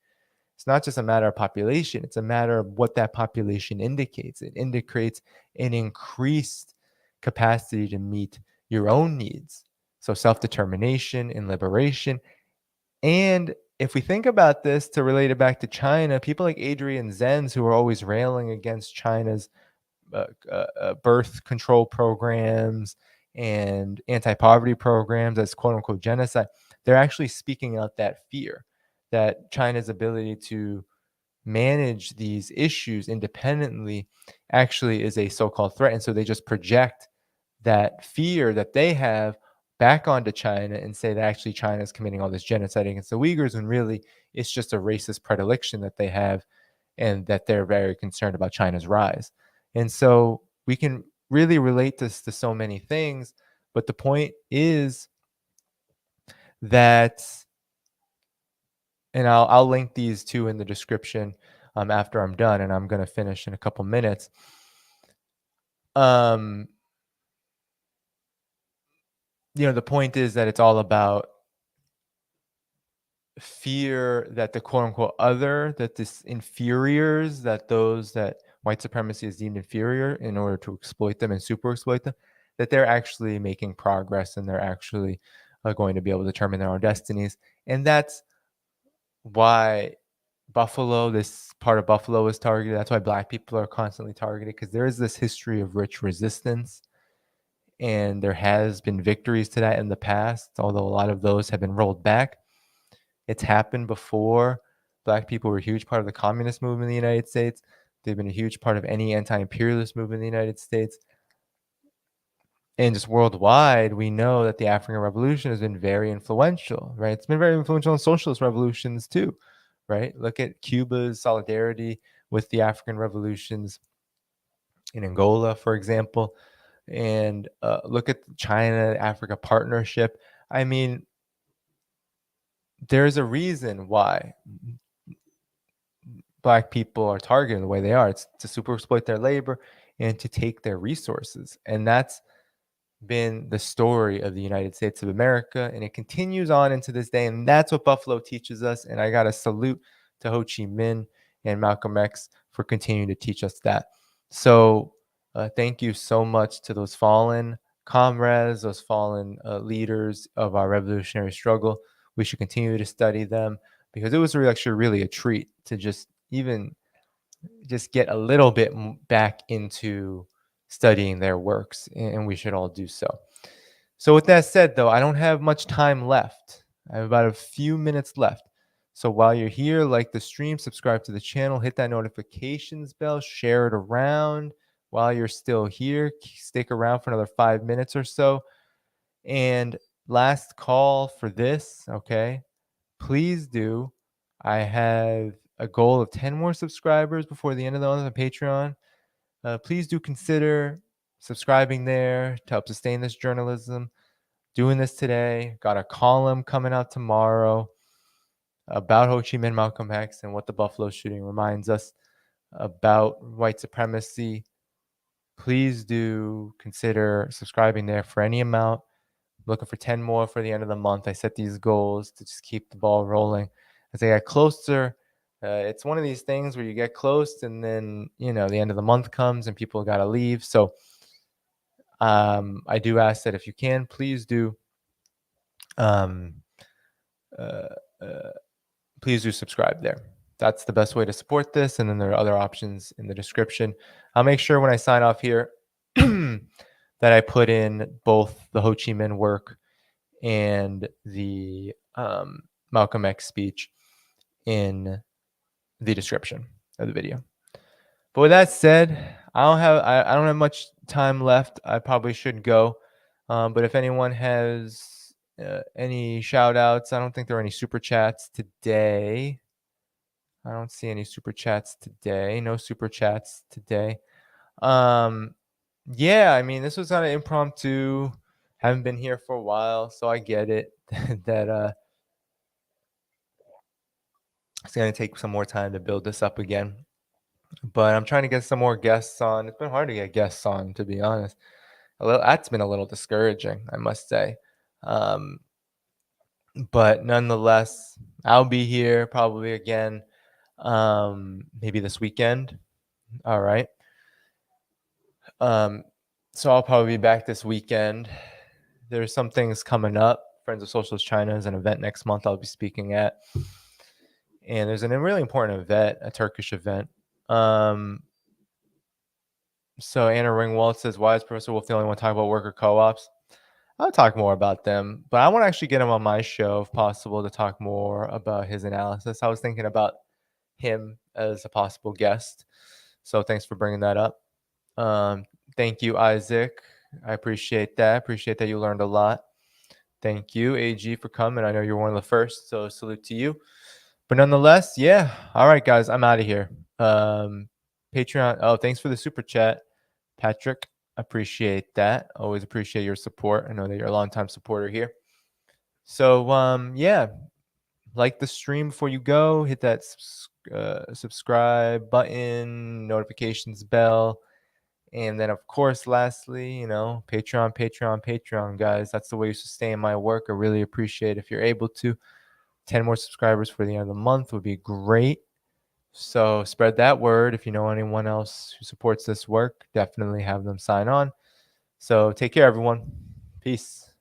It's not just a matter of population. It's a matter of what that population indicates. It indicates an increased capacity to meet your own needs. So self-determination and liberation. And if we think about this to relate it back to China, people like Adrian Zenz, who are always railing against China's birth control programs and anti-poverty programs as quote unquote genocide, they're actually speaking out that fear that China's ability to manage these issues independently actually is a so-called threat. And so they just project that fear that they have back onto China and say that actually China is committing all this genocide against the Uyghurs, when really it's just a racist predilection that they have, and that they're very concerned about China's rise. And so we can really relate this to so many things, but the point is that, and I'll link these two in the description after I'm done, and I'm going to finish in a couple minutes. The point is that it's all about fear that the quote unquote other, that this inferiors, that those that white supremacy is deemed inferior in order to exploit them and super exploit them, that they're actually making progress and they're actually going to be able to determine their own destinies. And that's why Buffalo, this part of Buffalo is targeted. That's why Black people are constantly targeted, because there is this history of rich resistance. And there has been victories to that in the past, although a lot of those have been rolled back. It's happened before. Black people were a huge part of the communist movement in the United States. They've been a huge part of any anti-imperialist movement in the United States. And just worldwide, we know that the African Revolution has been very influential, right? It's been very influential in socialist revolutions too, right? Look at Cuba's solidarity with the African revolutions in Angola, for example, and look at the China-Africa partnership. I mean, there's a reason why Black people are targeted the way they are. It's to super exploit their labor and to take their resources. And that's been the story of the United States of America, and it continues on into this day. And that's what Buffalo teaches us. And I got to salute to Ho Chi Minh and Malcolm X for continuing to teach us that. So thank you so much to those fallen comrades, those fallen leaders of our revolutionary struggle. We should continue to study them, because it was actually really a treat to just get a little bit back into studying their works, and we should all do so. So with that said, though, I don't have much time left. I have about a few minutes left. So while you're here, like the stream, subscribe to the channel, hit that notifications bell, share it around. While you're still here, stick around for another 5 minutes or so. And last call for this, okay? Please do. I have a goal of 10 more subscribers before the end of the month on Patreon. Please do consider subscribing there to help sustain this journalism. Doing this today. Got a column coming out tomorrow about Ho Chi Minh, Malcolm X, and what the Buffalo shooting reminds us about white supremacy. Please do consider subscribing there for any amount. Looking for 10 more for the end of the month. I set these goals to just keep the ball rolling. As I get closer, it's one of these things where you get close and then, the end of the month comes and people got to leave. So I do ask that if you can, please do please do subscribe there. That's the best way to support this. And then there are other options in the description. I'll make sure when I sign off here that I put in both the Ho Chi Minh work and the Malcolm X speech in the description of the video. But with that said, I don't have much time left. I probably should go. But if anyone has any shout outs, I don't think there are any super chats today. I don't see any super chats today. No super chats today. Yeah, I mean, this was kind of impromptu. Haven't been here for a while, so I get it that it's going to take some more time to build this up again. But I'm trying to get some more guests on. It's been hard to get guests on, to be honest. That's been a little discouraging, I must say. But nonetheless, I'll be here probably again, maybe this weekend. All right. So I'll probably be back this weekend. There's some things coming up. Friends of Socialist China is an event next month I'll be speaking at. And there's a really important event, a Turkish event. So Anna Ringwald says, why is Professor Wolf the only one talking about worker co-ops? I'll talk more about them, but I want to actually get him on my show if possible to talk more about his analysis. I was thinking about him as a possible guest. So thanks for bringing that up. Thank you, Isaac. I appreciate that. Appreciate that you learned a lot. Thank you, AG, for coming. I know you're one of the first, so salute to you. But nonetheless, yeah. All right, guys, I'm out of here. Patreon. Oh, thanks for the super chat, Patrick. Appreciate that. Always appreciate your support. I know that you're a longtime supporter here. So, yeah, like the stream before you go. Hit that subscribe button, notifications bell. And then, of course, lastly, Patreon, guys. That's the way you sustain my work. I really appreciate if you're able to. 10 more subscribers for the end of the month would be great. So spread that word. If you know anyone else who supports this work, definitely have them sign on. So take care, everyone. Peace.